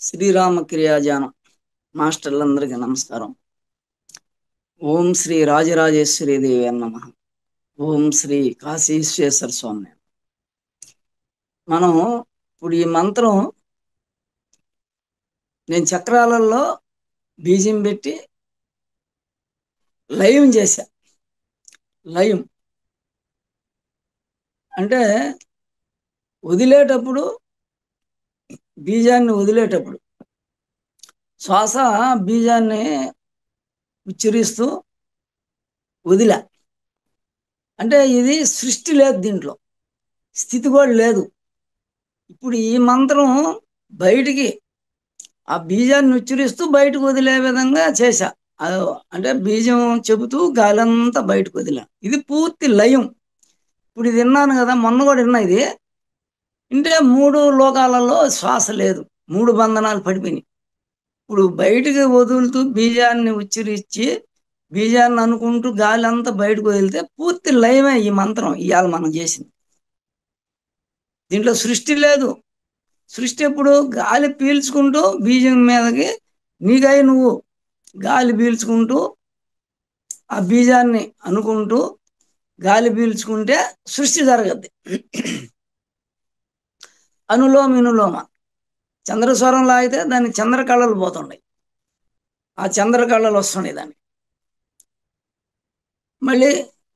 శ్రీరామ క్రియాజానం మాస్టర్లందరికీ నమస్కారం. ఓం శ్రీ రాజరాజేశ్వరి దేవి నమః. ఓం శ్రీ కాశీ విశ్వేశ్వర స్వామి. మనం ఇప్పుడు ఈ మంత్రం నేను చక్రాలలో బీజం పెట్టి లయం చేశా. లయం అంటే వదిలేటప్పుడు, బీజాన్ని వదిలేటప్పుడు శ్వాస బీజాన్ని ఉచ్చరిస్తూ వదిలా. అంటే ఇది సృష్టి లేదు, దీంట్లో స్థితి కూడా లేదు. ఇప్పుడు ఈ మంత్రం బయటికి ఆ బీజాన్ని ఉచ్చరిస్తూ బయటకు వదిలే విధంగా చేశా. అంటే బీజం చెబుతూ గాలంతా బయటకు వదిలా. ఇది పూర్తి లయం. ఇప్పుడు ఇది విన్నాను కదా, మొన్న కూడా విన్నా. ఇది అంటే 3 లోకాలలో శ్వాస లేదు, 3 బంధనాలు పడిపోయినాయి. ఇప్పుడు బయటికి వదులుతూ బీజాన్ని ఉచ్చరించి బీజాన్ని అనుకుంటూ గాలి అంతా బయటకు వదిలితే పూర్తి లయమే ఈ మంత్రం ఇవాళ మనం చేసింది. దీంట్లో సృష్టి లేదు. సృష్టి ఎప్పుడు గాలి పీల్చుకుంటూ బీజం మీదకి నీకై నువ్వు గాలి పీల్చుకుంటూ ఆ బీజాన్ని అనుకుంటూ గాలి పీల్చుకుంటే సృష్టి జరగద్ది. అనులోమ వినులోమ చంద్రస్వరం లాగితే దానికి చంద్రకళలు పోతుంటాయి, ఆ చంద్రకళలు వస్తున్నాయి. దానికి మళ్ళీ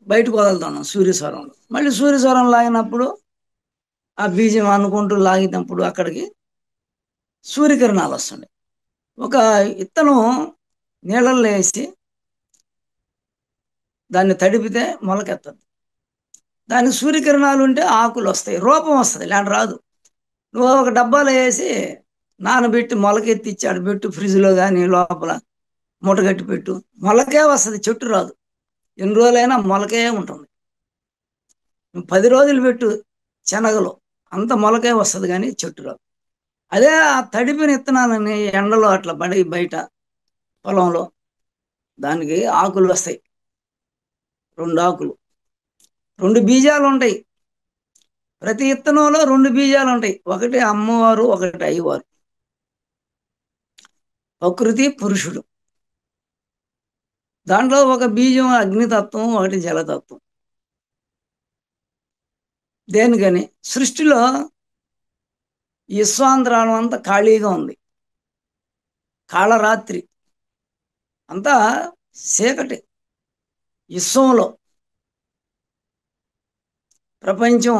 బయటకు వదులుతున్నాం సూర్యస్వరంలో. మళ్ళీ సూర్యస్వరం లాగినప్పుడు ఆ బీజం అనుకుంటూ లాగినప్పుడు అక్కడికి సూర్యకిరణాలు వస్తున్నాయి. ఒక ఇత్తనం నీళ్ళల్లో వేసి దాన్ని తడిపితే మొలకెత్తది. దానికి సూర్యకిరణాలు ఉంటే ఆకులు వస్తాయి, రూపం వస్తుంది, ఇలాంటి రాదు. నువ్వు ఒక డబ్బాలో వేసి నానబెట్టి మొలకెత్తి ఇచ్చాడు పెట్టు, ఫ్రిడ్జ్లో కానీ లోపల మూటగట్టి పెట్టు, మొలకే వస్తుంది, చెట్టు రాదు. ఎన్ని రోజులైనా మొలకే ఉంటుంది. నువ్వు 10 రోజులు పెట్టు శనగలో, అంత మొలకే వస్తుంది కానీ చెట్టు రాదు. అదే ఆ తడిపిన విత్తనాలని ఎండలో అట్లా పడి బయట పొలంలో దానికి ఆకులు వస్తాయి. 2 ఆకులు, 2 బీజాలు ఉంటాయి. ప్రతి విత్తనంలో 2 బీజాలు ఉంటాయి. ఒకటి అమ్మవారు, ఒకటి అయ్యవారు, ప్రకృతి పురుషుడు. దాంట్లో ఒక బీజం అగ్నితత్వం, ఒకటి జలతత్వం. దేనికని సృష్టిలో విశ్వాంతరాళం అంతా ఖాళీగా ఉంది. కాళరాత్రి అంతా చీకటి. విశ్వంలో ప్రపంచం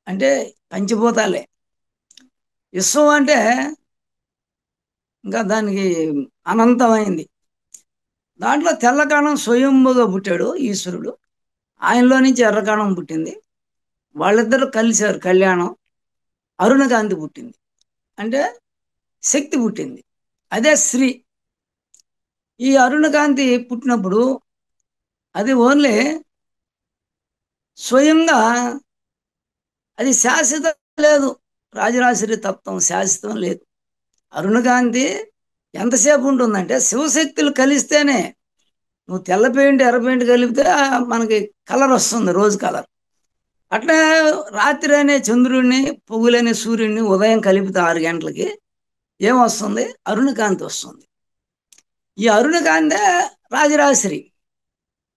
అంటే పంచభూతాలే. విశ్వం అంటే ఇంకా దానికి అనంతమైంది. దాంట్లో తెల్లకాణం స్వయంభుగా పుట్టాడు ఈశ్వరుడు. ఆయనలో నుంచి ఎర్రకాణం పుట్టింది. వాళ్ళిద్దరూ కలిశారు, కళ్యాణం. అరుణకాంతి పుట్టింది, అంటే శక్తి పుట్టింది. అదే శ్రీ. ఈ అరుణకాంతి పుట్టినప్పుడు అది ఓన్లీ స్వయంగా, అది శాశ్వతం లేదు. రాజరాశ్రీ తత్వం శాశ్వతం లేదు. అరుణకాంతి ఎంతసేపు ఉంటుందంటే శివశక్తులు కలిస్తేనే. నువ్వు తెల్ల పెయింట్ ఎర్ర పెయింట్ కలిపితే మనకి కలర్ వస్తుంది, రోజు కలర్. అట్లా రాత్రి అనే చంద్రుడిని, పొగులనే సూర్యుడిని ఉదయం కలిపితే 6 గంటలకి ఏమొస్తుంది? అరుణకాంతి వస్తుంది. ఈ అరుణకాంతే రాజరాశ్రీ.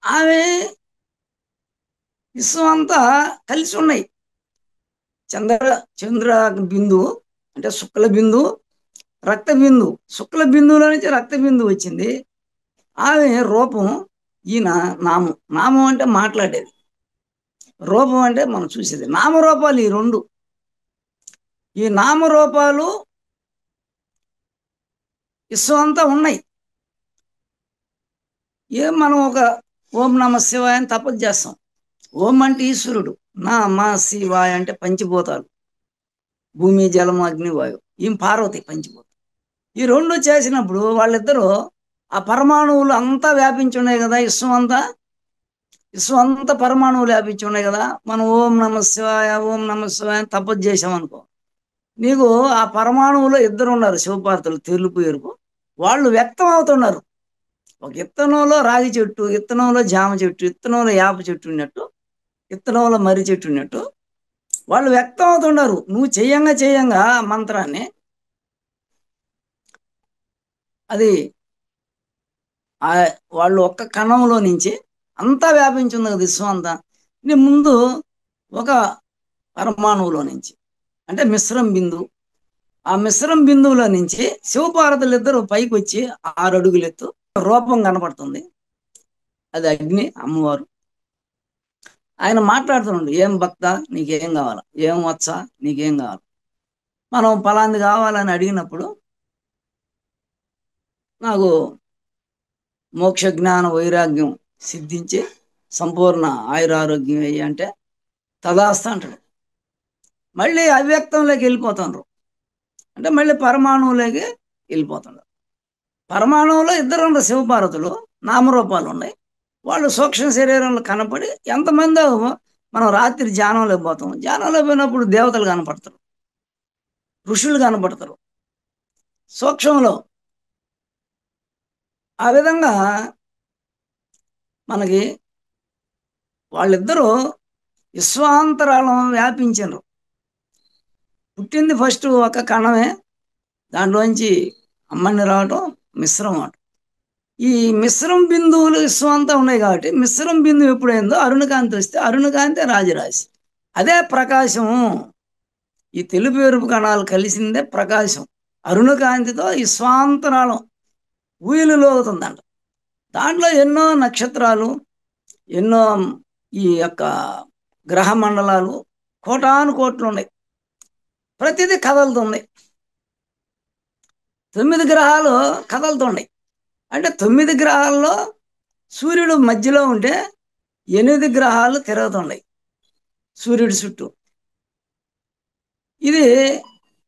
ఆమె విశ్వం అంతా కలిసి ఉన్నాయి. చంద్ర బిందువు అంటే శుక్ల బిందువు, రక్త బిందువు. శుక్ల బిందువులో నుంచి రక్త బిందువు వచ్చింది. ఆమె రూపం, ఈయన నామం. నామం అంటే మాట్లాడేది, రూపం అంటే మనం చూసేది. నామరూపాలు ఈ 2. ఈ నామరూపాలు విశ్వం అంతా ఉన్నాయి. మనం ఒక ఓం నమ శివాయ అని తపస్సు చేస్తాం. ఓం అంటే ఈశ్వరుడు, నా మా శివాయ అంటే పంచభూతాలు, భూమి జలము అగ్ని వాయువు. ఈమె పార్వతి, పంచభూతం. ఈ 2 చేసినప్పుడు వాళ్ళిద్దరూ ఆ పరమాణువులు అంతా వ్యాపించి ఉన్నాయి కదా. విశ్వం అంతా పరమాణువులు వ్యాపించి ఉన్నాయి కదా. మనం ఓం నమ శివాయ, ఓం నమ శివాయ అని తపస్సు చేసామనుకో, నీకు ఆ పరమాణువులో 2 ఉన్నారు, శివపార్వతులు, తెలుపు ఎరుపు. వాళ్ళు వ్యక్తం అవుతున్నారు. ఒక ఇత్తనంలో రాగి చెట్టు, ఇత్తనంలో జామ చెట్టు, ఇత్తనంలో యాప చెట్టు ఉన్నట్టు, ఇత్తనంలో మర్రి చెట్టు ఉన్నట్టు వాళ్ళు వ్యక్తం అవుతున్నారు. నువ్వు చెయ్యంగా మంత్రాన్ని అది వాళ్ళు ఒక్క కణంలో నుంచి అంతా వ్యాపించి ఉంది కదా విశ్వం అంతా. నీ ముందు ఒక పరమాణువులో నుంచి అంటే మిశ్రం బిందువు, ఆ మిశ్రం బిందువులో నుంచి శివపార్వతులు ఇద్దరు పైకి వచ్చి 6 అడుగులు ఎత్తు రూపం కనపడుతుంది. అది అగ్ని అమ్మవారు. ఆయన మాట్లాడుతున్నాడు, ఏం భక్త నీకేం కావాలా, ఏం వచ్చా నీకేం కావాలి. మనం ఫలాంది కావాలని అడిగినప్పుడు నాకు మోక్ష జ్ఞాన వైరాగ్యం సిద్ధించి సంపూర్ణ ఆయురారోగ్యం అయ్యి అంటే తదాస్త అంటాడు. మళ్ళీ అవ్యక్తంలోకి వెళ్ళిపోతున్నారు, అంటే మళ్ళీ పరమాణువులోకి వెళ్ళిపోతున్నారు. పరమాణువులో ఇద్దరు ఉన్నారు శివపార్వతులు, నామరూపాలు ఉన్నాయి. వాళ్ళు సూక్ష్మ శరీరంలో కనపడి ఎంతమందో మనం రాత్రి ధ్యానంలో పోతాం, ధ్యానంలో పోయినప్పుడు దేవతలు కనపడతారు, ఋషులు కనపడతారు సూక్ష్మంలో. ఆ విధంగా మనకి వాళ్ళిద్దరూ విశ్వాంతరాళం వ్యాపించారు. పుట్టింది ఫస్ట్ ఒక కణమే, దాంట్లోంచి అమ్మని రావటం మిశ్రం అవటం. ఈ మిశ్రం బిందువులు విశ్వం ఉన్నాయి కాబట్టి మిశ్రం బిందువు ఎప్పుడైందో అరుణకాంతి వస్తే అరుణకాంతి రాజరాశి, అదే ప్రకాశము. ఈ తెలుపు ఎరుపు కణాలు కలిసిందే ప్రకాశం. అరుణకాంతితో ఈ స్వాంతరాళం ఊయలులోగుతుందంట. దాంట్లో ఎన్నో నక్షత్రాలు, ఎన్నో ఈ యొక్క గ్రహ మండలాలు కోటాను కోట్లు ఉన్నాయి. ప్రతిదీ కదలుతుంది. 9 గ్రహాలు కదలుతున్నాయి. అంటే 9 గ్రహాల్లో సూర్యుడు మధ్యలో ఉంటే 8 గ్రహాలు తిరుగుతున్నాయి సూర్యుడి చుట్టూ. ఇది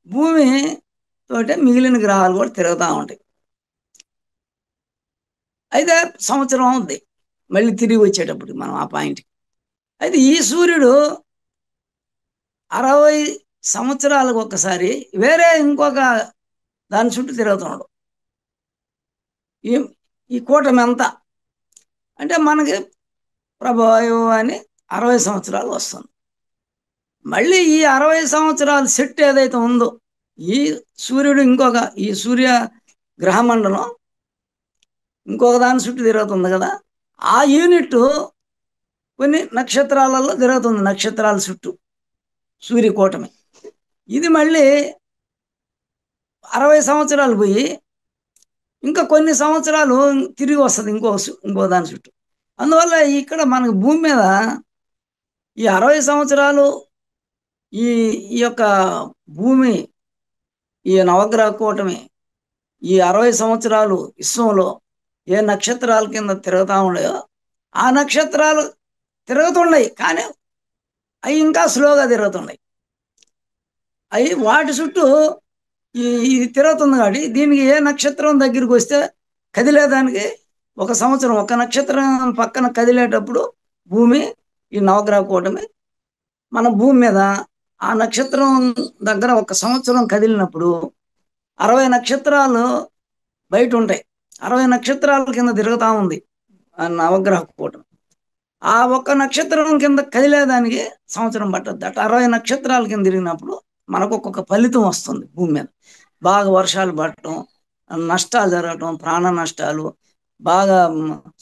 భూమి తోటే మిగిలిన గ్రహాలు కూడా తిరుగుతూ ఉంటాయి. అయితే సంవత్సరం అవుద్ది మళ్ళీ తిరిగి వచ్చేటప్పటికి మనం ఆ పాయింట్కి. అయితే ఈ సూర్యుడు 60 సంవత్సరాలకు ఒకసారి వేరే ఇంకొక దాని చుట్టూ తిరుగుతున్నాడు. ఈ ఈ కూటమి అంతా అంటే మనకి ప్రభావం అని 60 సంవత్సరాలు వస్తుంది. మళ్ళీ ఈ 60 సంవత్సరాలు సెట్ ఏదైతే ఉందో, ఈ సూర్యుడు ఇంకొక ఈ సూర్య గ్రహమండలం ఇంకొక దాని చుట్టూ తిరుగుతుంది కదా, ఆ యూనిట్ కొన్ని నక్షత్రాలలో తిరుగుతుంది, నక్షత్రాల చుట్టూ సూర్యకూటమి. ఇది మళ్ళీ 60 సంవత్సరాలు పోయి ఇంకా కొన్ని సంవత్సరాలు తిరిగి వస్తుంది ఇంకో దాని చుట్టూ. అందువల్ల ఇక్కడ మనకు భూమి మీద ఈ 60 సంవత్సరాలు ఈ ఈ యొక్క భూమి, ఈ నవగ్రహ కూటమి ఈ 60 సంవత్సరాలు విశ్వంలో ఏ నక్షత్రాల కింద తిరుగుతూ ఉన్నాయో ఆ నక్షత్రాలు తిరుగుతున్నాయి, కానీ అవి ఇంకా స్లోగా తిరుగుతున్నాయి. అవి వాటి చుట్టూ ఇది తిరుగుతుంది కాబట్టి దీనికి ఏ నక్షత్రం దగ్గరికి వస్తే కదిలేదానికి ఒక సంవత్సరం, ఒక నక్షత్రం పక్కన కదిలేటప్పుడు భూమి ఈ నవగ్రహ కూటమి మన భూమి మీద ఆ నక్షత్రం దగ్గర ఒక సంవత్సరం కదిలినప్పుడు 60 నక్షత్రాలు బయట ఉంటాయి. 60 నక్షత్రాల కింద తిరుగుతూ ఉంది ఆ నవగ్రహ కూటమి. ఆ ఒక్క నక్షత్రం కింద కదిలేదానికి సంవత్సరం పట్టద్దు. అట్లా 60 నక్షత్రాల కింద తిరిగినప్పుడు మనకు ఒక్కొక్క ఫలితం వస్తుంది భూమి మీద. బాగా వర్షాలు పడటం, నష్టాలు జరగటం, ప్రాణ నష్టాలు, బాగా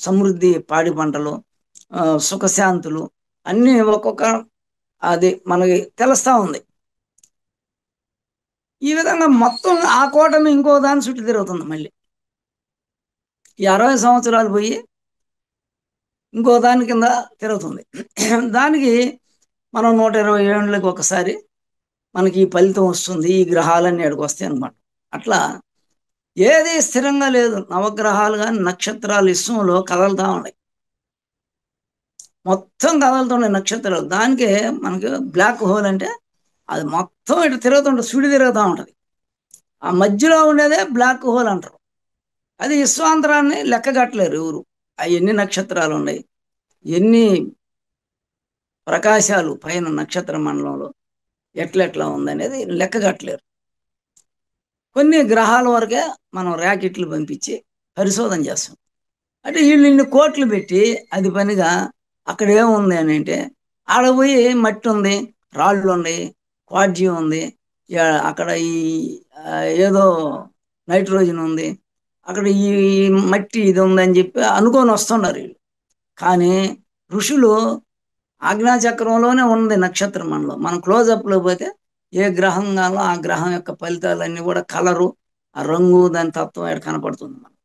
సమృద్ధి, పాడి పంటలు, సుఖశాంతులు అన్నీ ఒక్కొక్క అది మనకి తెలుస్తూ ఉంది. ఈ విధంగా మొత్తం ఆ కూటమి ఇంకో దాని చుట్టూ తిరుగుతుంది. మళ్ళీ ఈ 60 సంవత్సరాలు పోయి ఇంకో దాని కింద తిరుగుతుంది. దానికి మనం 120 ఏళ్ళకి ఒకసారి మనకి ఈ ఫలితం వస్తుంది, ఈ గ్రహాలన్నీ అక్కడికి వస్తాయి అనమాట. అట్లా ఏది స్థిరంగా లేదు. నవగ్రహాలు కానీ నక్షత్రాలు విశ్వంలో కదలుతూ ఉన్నాయి, మొత్తం కదలుతున్నాయి నక్షత్రాలు. దానికే మనకి బ్లాక్ హోల్ అంటే అది మొత్తం ఇటు తిరుగుతుంటుంది, సుడి తిరుగుతూ ఉంటుంది. ఆ మధ్యలో ఉండేదే బ్లాక్ హోల్ అంటారు. అది విశ్వాంతరాన్ని లెక్కగట్టలేరు ఎవరు. అవి ఎన్ని నక్షత్రాలు ఉన్నాయి, ఎన్ని ప్రకాశాలు పైన నక్షత్ర మండలంలో ఎట్లెట్లా ఉందనేది లెక్కగట్టలేరు. కొన్ని గ్రహాల వరకే మనం ర్యాకెట్లు పంపించి పరిశోధన చేస్తాం. అంటే వీళ్ళు ఇన్ని కోట్లు పెట్టి అది పనిగా అక్కడ ఏముంది అని అంటే ఆడ పోయి మట్టి ఉంది, రాళ్ళు ఉన్నాయి, క్వాడ్జీ ఉంది, అక్కడ ఈ ఏదో నైట్రోజన్ ఉంది, అక్కడ ఈ మట్టి ఇది ఉందని చెప్పి అనుకొని వస్తున్నారు వీళ్ళు. కానీ ఋషులు ఆజ్ఞాచక్రంలోనే ఉంది నక్షత్ర మండలం. మనం క్లోజప్లో పోతే ఏ గ్రహం కాలో ఆ గ్రహం యొక్క ఫలితాలన్నీ కూడా కలరు, ఆ రంగు, దాని తత్వం ఇక్కడ కనపడుతుంది మనకు.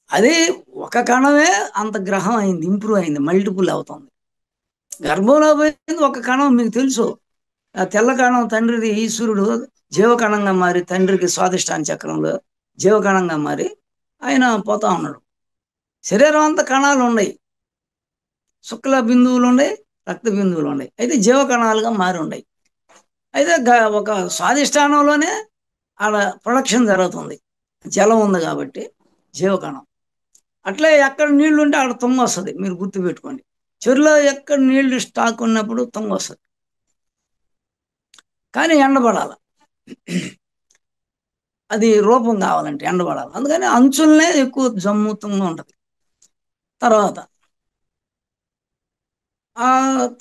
అది ఒక కణమే అంత గ్రహం అయింది, ఇంప్రూవ్ అయింది, మల్టిపుల్ అవుతుంది. గర్భంలో పోయింది ఒక కణం, మీకు తెలుసు. ఆ తెల్ల కణం తండ్రిది ఈశ్వరుడు జీవకణంగా మారి తండ్రికి స్వాదిష్టాన చక్రంలో జీవకణంగా మారి ఆయన పోతా ఉన్నాడు. శరీరం అంతా కణాలు ఉన్నాయి, శుక్ల బిందువులు ఉన్నాయి, రక్త బిందువులు ఉన్నాయి, అయితే జీవకణాలుగా మారి ఉన్నాయి. అయితే ఒక స్వాదిష్టానంలోనే ఆడ ప్రొడక్షన్ జరుగుతుంది, జలం ఉంది కాబట్టి జీవకణం. అట్లే ఎక్కడ నీళ్లు ఉంటే అక్కడ తుంగ వస్తుంది, మీరు గుర్తుపెట్టుకోండి. చెరువులో ఎక్కడ నీళ్లు స్టాక్ ఉన్నప్పుడు తుంగ వస్తుంది, కానీ ఎండబడాలి, అది రూపం కావాలంటే ఎండబడాలి. అందుకని అంచులనే ఎక్కువ జమ్ముతుంగా ఉంటుంది. తర్వాత ఆ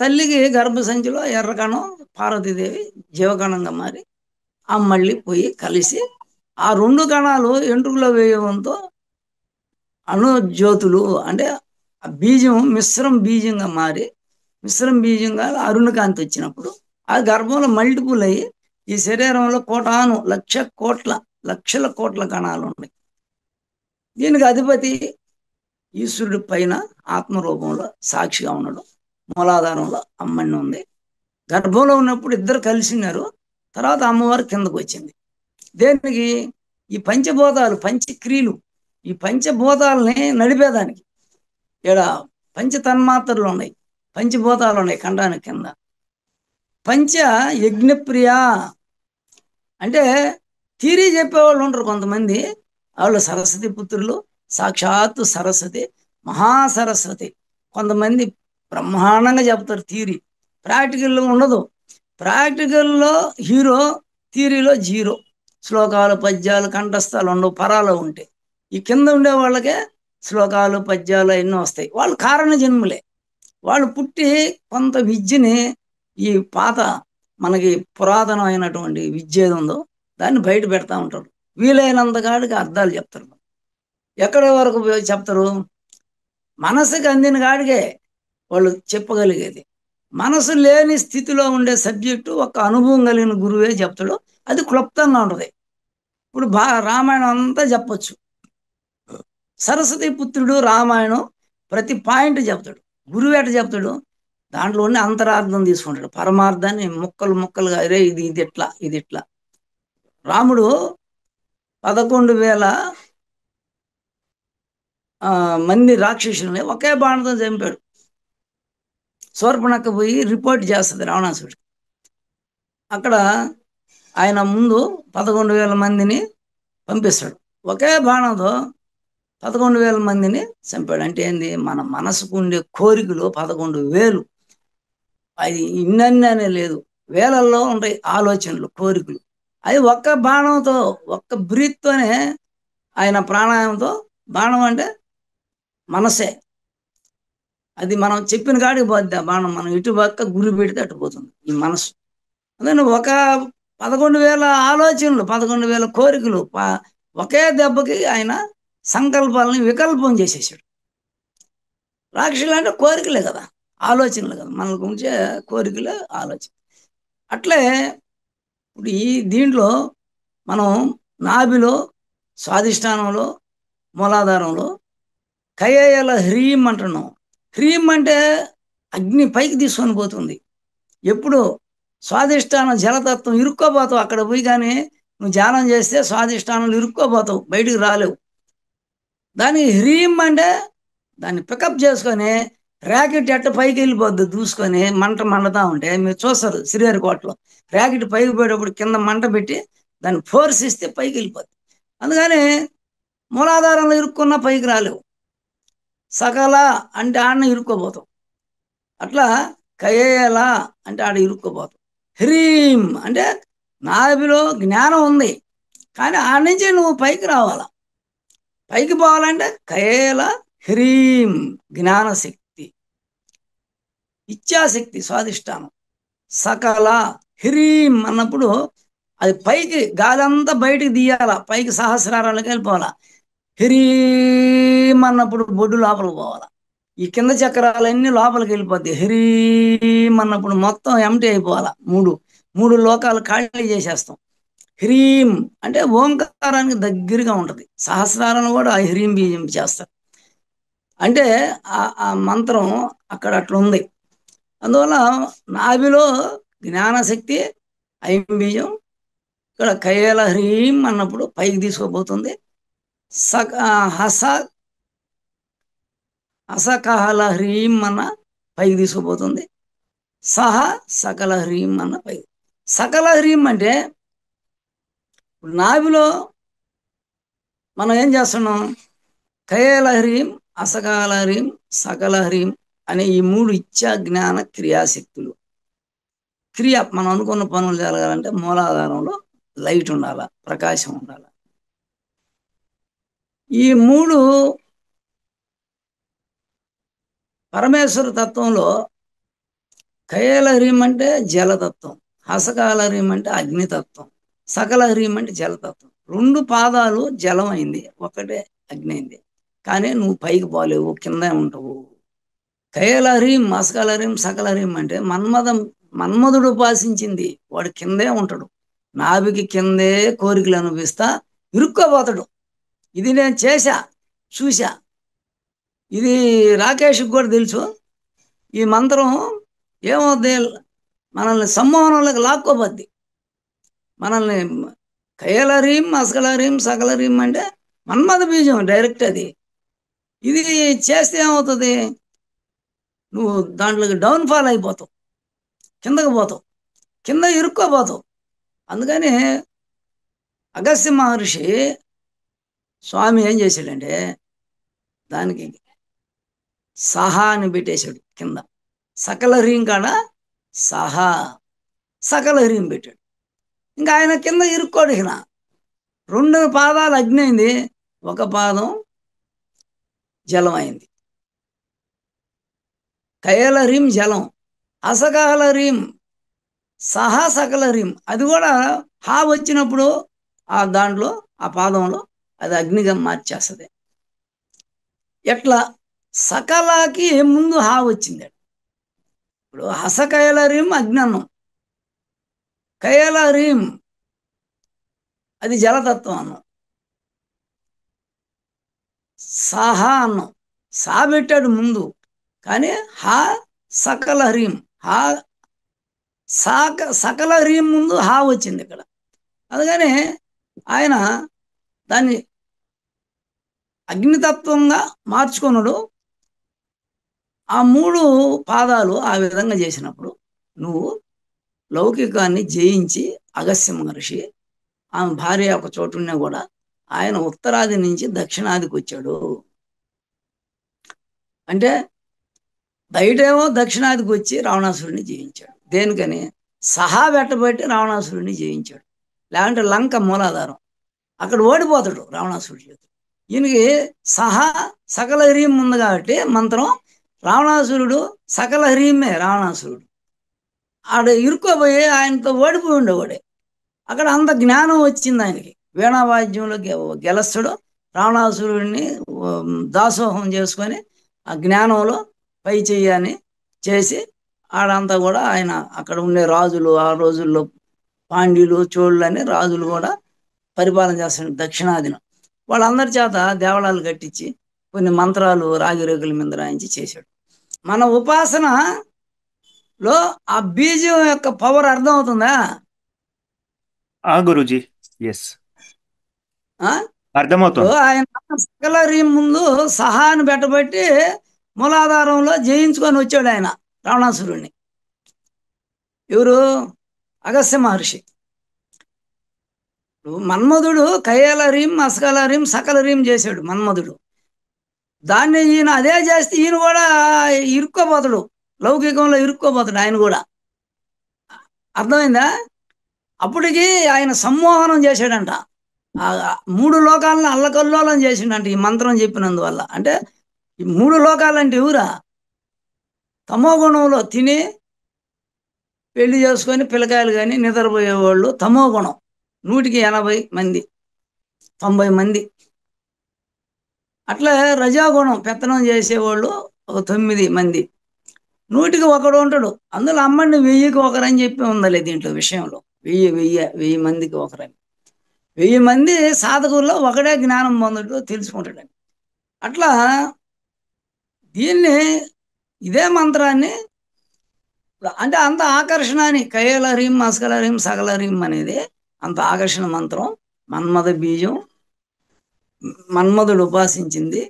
తల్లికి గర్భసంచిలో ఎర్రకణం పార్వతీదేవి జీవకణంగా మారి ఆ మళ్ళీ పోయి కలిసి ఆ రెండు కణాలు ఎంట్రుకలో వేయడంతో అణుజ్యోతులు అంటే ఆ బీజం మిశ్రం బీజంగా మారి మిశ్రం బీజంగా అరుణకాంతి వచ్చినప్పుడు ఆ గర్భంలో మల్టిపుల్ అయ్యి ఈ శరీరంలో కోటాను లక్షల కోట్ల కణాలు ఉన్నాయి. దీనికి అధిపతి ఈశ్వరుడి పైన ఆత్మరూపంలో సాక్షిగా ఉన్నాడు. మూలాధారంలో అమ్మని ఉంది. గర్భంలో ఉన్నప్పుడు ఇద్దరు కలిసినారు, తర్వాత అమ్మవారు కిందకు వచ్చింది. దేనికి? ఈ పంచభూతాలు, పంచక్రియలు, ఈ పంచభూతాలని నడిపేదానికి. ఇక్కడ పంచ తన్మాత్రలు ఉన్నాయి, పంచభూతాలు ఉన్నాయి ఖండానికి కింద. పంచ యజ్ఞప్రియ అంటే థీరీ చెప్పేవాళ్ళు ఉంటారు కొంతమంది, వాళ్ళు సరస్వతి పుత్రులు, సాక్షాత్తు సరస్వతి, మహాసరస్వతి. కొంతమంది బ్రహ్మాండంగా చెప్తారు థీరీ, ప్రాక్టికల్లో ఉండదు. ప్రాక్టికల్లో హీరో, థీరీలో జీరో. శ్లోకాలు పద్యాలు కంఠస్థాలు ఉండవు, పరాలు ఉంటాయి. ఈ కింద ఉండే వాళ్ళకే శ్లోకాలు పద్యాలు ఎన్నో వస్తాయి. వాళ్ళు కారణ జన్ములే. వాళ్ళు పుట్టి కొంత విద్యని, ఈ పాత మనకి పురాతనమైనటువంటి విద్య ఏది ఉందో దాన్ని బయట పెడతా ఉంటారు. వీలైనంత కాడికి అర్థాలు చెప్తారు. ఎక్కడి వరకు చెప్తారు? మనసుకి అందిన కాడికే వాళ్ళు చెప్పగలిగేది. మనసు లేని స్థితిలో ఉండే సబ్జెక్టు ఒక అనుభవం కలిగిన గురువే చెప్తాడు, అది క్లుప్తంగా ఉంటుంది. ఇప్పుడు రామాయణం అంతా చెప్పచ్చు. సరస్వతి పుత్రుడు రామాయణం ప్రతి పాయింట్ చెప్తాడు. గురువు ఎట చెప్తాడు? దాంట్లో ఉన్న అంతరార్థం తీసుకుంటాడు, పరమార్థాన్ని ముక్కలు ముక్కలుగా, అరే ఇది ఇది ఇట్లా, ఇది ఇట్లా. రాముడు 11,000 మంది రాక్షసుల్ని ఒకే బాణంతో చంపాడు. శూర్పణఖ పోయి రిపోర్ట్ చేస్తుంది రావణాసుడికి. అక్కడ ఆయన ముందు 11,000 మందిని పంపిస్తాడు, ఒకే బాణంతో 11,000 మందిని చంపాడు. అంటే ఏంది? మన మనసుకు ఉండే కోరికలు 11,000. అది ఇన్నన్ని అనే లేదు, వేలల్లో ఉంటాయి ఆలోచనలు, కోరికలు. అది ఒక్క బాణంతో, ఒక్క బ్రీత్తోనే, ఆయన ప్రాణాయామంతో. బాణం అంటే మనసే, అది మనం చెప్పిన కాడికి పోద్ది ఆ బాణం. మనం ఇటు పక్క గురి పెడితే అటు పోతుంది ఈ మనసు. అందుకని ఒక 11,000 ఆలోచనలు, 11,000 కోరికలు ఒకే దెబ్బకి ఆయన సంకల్పాలని వికల్పం చేసేసాడు. రాక్షసులు అంటే కోరికలే కదా, ఆలోచనలు కదా, మనకు ఉంచే కోరికలే ఆలోచన. అట్లే ఇప్పుడు ఈ దీంట్లో మనం నాభిలో, స్వాధిష్టానంలో, మూలాధారంలో కయ్యేల హ్రీం అంటున్నాం. హ్రీం అంటే అగ్ని పైకి తీసుకొని పోతుంది. ఎప్పుడు స్వాధిష్టానం జలతత్వం ఇరుక్కోపోతావు అక్కడ పోయి. కానీ నువ్వు ధ్యానం చేస్తే స్వాధిష్టానంలో ఇరుక్కోపోతావు, బయటికి రాలేవు. దానికి హ్రీం అంటే దాన్ని పికప్ చేసుకొని ర్యాకెట్ ఎట్ట పైకి వెళ్ళిపోద్ది దూసుకొని, మంట మండుతూ ఉంటే మీరు చూస్తారు శ్రీహరికోటలో. ర్యాకెట్ పైకి పోయేటప్పుడు కింద మంట పెట్టి దాన్ని ఫోర్స్ ఇస్తే పైకి వెళ్ళిపోద్ది. అందుకని మూలాధారంలో ఇరుక్కున్నా పైకి రాలేవు. సకల అంటే ఆడనే ఇరుక్కోపోతావు. అట్లా కయేల అంటే ఆడ ఇరుక్కోపోతావు. హ్రీం అంటే నాభిలో జ్ఞానం ఉంది, కానీ ఆడ నుంచి నువ్వు పైకి రావాలా. పైకి పోవాలంటే కయేల హ్రీం జ్ఞానశక్తి, ఇచ్ఛాశక్తి, స్వాధిష్టానం. సకల హ్రీం అన్నప్పుడు అది పైకి గాలి అంతా బయటికి తీయాల, పైకి సహస్రారాలకు వెళ్ళిపోవాలా. హిరీం అన్నప్పుడు బొడ్డు లోపలికి పోవాలా. ఈ కింద చక్రాలన్నీ లోపలికి వెళ్ళిపోతాయి. హ్రీం అన్నప్పుడు మొత్తం ఎంటీ అయిపోవాలా. మూడు మూడు లోకాలు ఖాళీ చేసేస్తాం. హ్రీం అంటే ఓంకారానికి దగ్గరగా ఉంటుంది. సహస్రాలను కూడా ఆ హ్రీం బీజం చేస్తారు. అంటే ఆ మంత్రం అక్కడ అట్లా ఉంది. అందువల్ల నాభిలో జ్ఞానశక్తి ఐం బీజం, ఇక్కడ కయేల హ్రీం అన్నప్పుడు పైకి తీసుకోబోతుంది. సక హస అసకహల హ్రీం అన్న పైకి తీసుకుపోతుంది. సహ సకల హ్రీం అన్న పైకి. సకల హ్రీం అంటే నాభిలో మనం ఏం చేస్తున్నాం, కయేల హ్రీం, అసకాల హ్రీం, సకల హ్రీం అనే ఈ మూడు ఇచ్చా జ్ఞాన క్రియాశక్తులు. క్రియ మనం అనుకున్న పనులు జరగాలంటే మూలాధారంలో లైట్ ఉండాల, ప్రకాశం ఉండాల. ఈ మూడు పరమేశ్వర తత్వంలో కయేల హ్రీం అంటే జలతత్వం, హసకాల హ్రీం అంటే అగ్నితత్వం, సకల హ్రీం అంటే జలతత్వం. రెండు పాదాలు జలం అయింది, ఒకటే అగ్ని అయింది. కానీ నువ్వు పైకి పోలేవు, కిందే ఉంటావు. కయేల హ్రీం, హసకాల హ్రీం, సకల హ్రీం అంటే మన్మధుడు ఉపాసించింది, వాడు కిందే ఉంటాడు. నాభికి కిందే కోరికలు అనుభవిస్తా ఇరుక్కోబోతాడు. ఇది నేను చేశా, చూశా. ఇది రాకేష్కి కూడా తెలుసు. ఈ మంత్రం ఏమవుద్ది, మనల్ని సమ్మోహనంలోకి లాక్కోబద్ది. మనల్ని కయేల హ్రీం, అసకల హ్రీం, సకల హ్రీం అంటే మన్మథ బీజం డైరెక్ట్ అది. ఇది చేస్తే ఏమవుతుంది, నువ్వు దాంట్లోకి డౌన్ఫాల్ అయిపోతావు, కిందకు పోతావు, కింద ఇరుక్కోపోతావు. అందుకని అగస్త్య మహర్షి స్వామి ఏం చేశాడంటే దానికి సహా అని పెట్టేశాడు కింద. సకల హ్రీం కాడ సహా, సకల హ్రీం పెట్టాడు. ఇంకా ఆయన కింద ఇరుక్కోడు. ఇక రెండు పాదాలు అగ్ని అయింది, ఒక పాదం జలం అయింది. కయేల హ్రీం జలం, అసకాల హ్రీం సహా సకల హ్రీం, అది కూడా హా వచ్చినప్పుడు ఆ దాంట్లో ఆ పాదంలో అది అగ్నిగా మార్చేస్తుంది. ఎట్లా సకలాకి ముందు హా వచ్చింది. ఇప్పుడు హసకయేల హ్రీం అగ్నన్నం, కయేల హ్రీం అది జలతత్వం అన్నం. సాహా అన్నం, సా పెట్టాడు ముందు, కానీ హా సకల హ్రీం, హా సకల హ్రీం ముందు హా వచ్చింది ఇక్కడ. అందుకని ఆయన దాన్ని అగ్నితత్వంగా మార్చుకున్నాడు. ఆ మూడు పాదాలు ఆ విధంగా చేసినప్పుడు నువ్వు లౌకికాన్ని జయించి, అగస్త్య మహర్షి ఆమె భార్య ఒక చోటున్నా కూడా ఆయన ఉత్తరాది నుంచి దక్షిణాదికి వచ్చాడు. అంటే బయటేమో దక్షిణాదికి వచ్చి రావణాసురుడిని జయించాడు. దేనికని, సహా వెట్టబట్టి రావణాసురుడిని జయించాడు. లేకుంటే లంక మూలాధారం, అక్కడ ఓడిపోతాడు రావణాసురుడి చేతి. ఈయనకి సహా సకల హ్రీం ఉంది కాబట్టి మంత్రం, రావణాసురుడు సకల హ్రీమే రావణాసురుడు. ఆడ ఇరుక్కోపోయి ఆయనతో ఓడిపోయి ఉండేవాడే. అక్కడ అంత జ్ఞానం వచ్చింది ఆయనకి. వీణావాద్యంలో గెలస్తాడు, రావణాసురుడిని దాసోహం చేసుకొని ఆ జ్ఞానంలో పై చెయ్యని చేసి ఆడంతా కూడా ఆయన అక్కడ ఉండే రాజులు, ఆ రోజుల్లో పాండ్యులు, చోళ్ళు అని రాజులు కూడా పరిపాలన చేస్తాడు దక్షిణాదిన. వాళ్ళందరి చేత దేవాలయాలు కట్టించి కొన్ని మంత్రాలు రాగిరేగుల మీద రాయించి చేశాడు. మన ఉపాసనలో ఆ బీజం యొక్క పవర్ అర్థం అవుతుందా? గురుజీ, ఎస్, ఇప్పుడు అర్థమవుతోంది. ఆయన సకల హ్రీం ముందు సహాను పెట్టబట్టి మూలాధారంలో జయించుకొని వచ్చాడు ఆయన రావణాసురుడిని. ఎవరు? అగస్త్య మహర్షి. మన్మధుడు కయేల హ్రీం, అసకల హ్రీం, సకల హ్రీం చేశాడు మన్మధుడు. దాన్ని ఈయన అదే చేస్తే ఈయన కూడా ఇరుక్కోపోతాడు, లౌకికంలో ఇరుక్కోపోతాడు ఆయన కూడా. అర్థమైందా? అప్పటికి ఆయన సమ్మోహనం చేశాడంట, ఆ మూడు లోకాలను అల్లకల్లోలం చేసిండంట ఈ మంత్రం చెప్పినందువల్ల. అంటే ఈ మూడు లోకాలంటే ఎవరా? తమో గుణంలో తిని పెళ్లి చేసుకొని పిల్లకాయలు కానీ నిద్రపోయేవాళ్ళు తమో గుణం. 100కి 80 మంది, 90 మంది. అట్లా రజాగుణం పెత్తనం చేసేవాళ్ళు ఒక 9 మంది, 100కి ఒకడు ఉంటాడు. అందులో అమ్మండి 1000కి ఒకరని చెప్పి ఉందలే దీంట్లో విషయంలో. 1000 మందికి ఒకరని. 1000 మంది సాధకుల్లో ఒకడే జ్ఞానం పొందడు తెలుసుకుంటాడని. అట్లా దీన్ని ఇదే మంత్రాన్ని అంటే అంత ఆకర్షణ అని కయలహరీం అస్కలహరీం సకలహరీం అనేది అంత ఆకర్షణ మంత్రం. మన్మథ బీజం, మన్మధుడు ఉపాసించింది.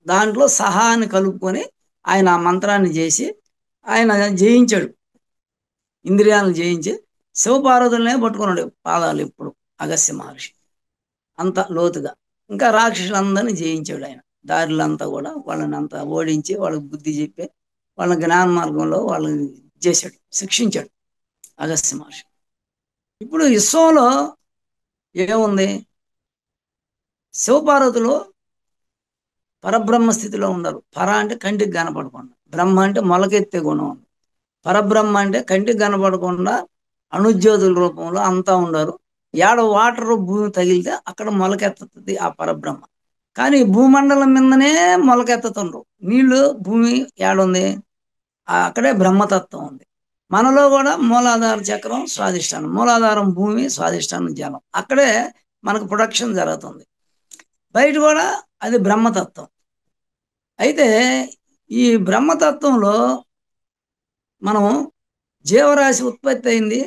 దాంట్లో సహాని కలుపుకొని ఆయన ఆ మంత్రాన్ని చేసి ఆయన జయించాడు, ఇంద్రియాలను జయించి శివపార్వతులనే పట్టుకున్నాడు పాదాలు ఎప్పుడు అగస్త్య మహర్షి అంత లోతుగా. ఇంకా రాక్షసులందరినీ జయించాడు ఆయన. దారులంతా కూడా వాళ్ళని అంతా ఓడించి వాళ్ళకి బుద్ధి చెప్పి వాళ్ళ జ్ఞాన మార్గంలో వాళ్ళని చేశాడు, శిక్షించాడు అగస్త్య మహర్షి. ఇప్పుడు విశ్వంలో ఏముంది? శివపార్వతులు పరబ్రహ్మ స్థితిలో ఉండరు. పర అంటే కంటికి కనపడకుండా, బ్రహ్మ అంటే మొలకెత్తే గుణం. పరబ్రహ్మ అంటే కంటికి కనపడకుండా అణుజ్యోతుల రూపంలో అంతా ఉండరు. ఏడ వాటర్ భూమి తగిలితే అక్కడ మొలకెత్తుతుంది ఆ పరబ్రహ్మ. కానీ భూమండలం మీదనే మొలకెత్తుతుండ్రు. నీళ్లు భూమి ఏడుంది? అక్కడే బ్రహ్మతత్వం ఉంది. మనలో కూడా మూలాధార చక్రం స్వాదిష్టానం, మూలాధారం భూమి, స్వాదిష్టానం జలం. అక్కడే మనకు ప్రొడక్షన్ జరుగుతుంది. బయట కూడా అది బ్రహ్మతత్వం. అయితే ఈ బ్రహ్మతత్వంలో మనం జీవరాశి ఉత్పత్తి అయింది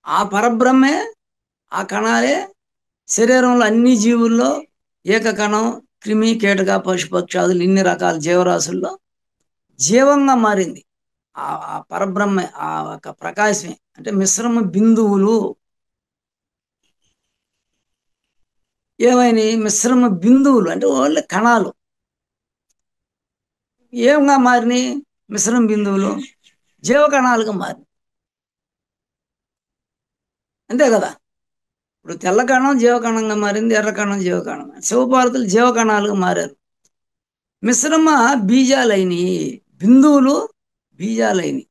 ఆ పరబ్రహ్మే, ఆ కణాలే శరీరంలో అన్ని జీవుల్లో ఏకకణం, క్రిమి, కీటక, పశుపక్షాదులు ఇన్ని రకాల జీవరాశుల్లో జీవంగా మారింది ఆ పరబ్రహ్మే, ఆ యొక్క ప్రకాశమే. అంటే మిశ్రమ బిందువులు ఏమైనా మిశ్రమ బిందువులు అంటే ఓన్లీ కణాలు ఏమంగా మారినాయి? మిశ్రమ బిందువులు జీవకణాలుగా మారినాయి. అంతే కదా? ఇప్పుడు తెల్ల కణం జీవకణంగా మారింది, ఎర్ర కణం జీవకణం. శివపార్వతులు జీవకణాలుగా మారారు. మిశ్రమ బీజాలైనవి, బిందువులు బీజాలైనవి.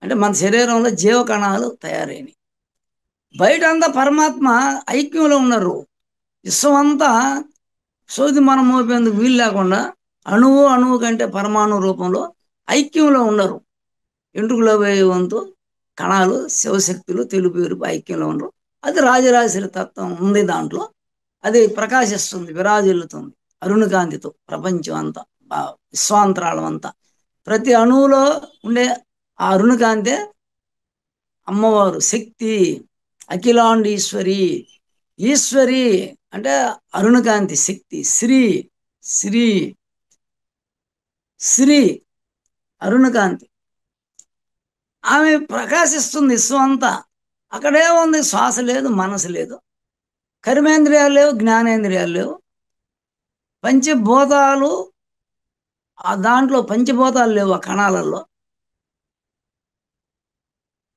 అంటే మన శరీరంలో జీవకణాలు తయారైనవి. బయట అంతా పరమాత్మ ఐక్యంలో ఉన్నారు. విశ్వం అంతా సోది మనం మోపేందుకు వీలు లేకుండా అణువు అణువు కంటే పరమాణు రూపంలో ఐక్యంలో ఉన్నారు. ఎంట్రుకలో పోయే వంతు కణాలు శివశక్తులు తెలుపు ఎరుపు ఐక్యంలో ఉండరు. అది రాజరాజేశ్వరి తత్వం ఉంది దాంట్లో. అది ప్రకాశిస్తుంది, విరాజిల్లుతుంది అరుణకాంతితో. ప్రపంచం అంతా, విశ్వాంతరాళం అంతా, ప్రతి అణువులో ఉండే ఆ అరుణకాంతే అమ్మవారు, శక్తి, అఖిలాండీశ్వరి. ఈశ్వరి అంటే అరుణకాంతి శక్తి. శ్రీ శ్రీ శ్రీ అరుణకాంతి. ఆమె ప్రకాశిస్తుంది విశ్వం అంతా. అక్కడే ఉంది, శ్వాస లేదు, మనసు లేదు, కర్మేంద్రియాలు లేవు, జ్ఞానేంద్రియాలు లేవు. పంచభూతాలు ఆ దాంట్లో పంచభూతాలు లేవు ఆ కణాలలో.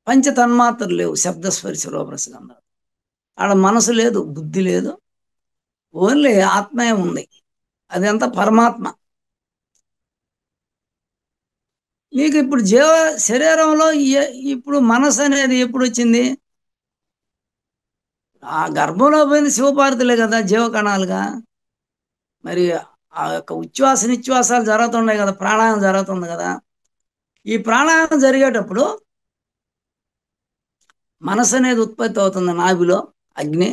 పంచ తన్మాత్రలు లేవు, శబ్దస్పర్శ రూపరసగంధాలు. ఆడ మనసు లేదు, బుద్ధి లేదు, ఓన్లీ ఆత్మే ఉంది. అదంతా పరమాత్మ. నీకు ఇప్పుడు శరీరంలో ఇప్పుడు మనసు అనేది ఎప్పుడు వచ్చింది? ఆ గర్భంలో పోయింది శివపార్వతులే కదా జీవకణాలుగా. మరి ఆ యొక్క ఉచ్ఛ్వాస నిశ్వాసాలు జరుగుతున్నాయి కదా, ప్రాణాయామం జరుగుతుంది కదా. ఈ ప్రాణాయామం జరిగేటప్పుడు మనసు అనేది ఉత్పత్తి అవుతుంది నాభిలో, అగ్ని.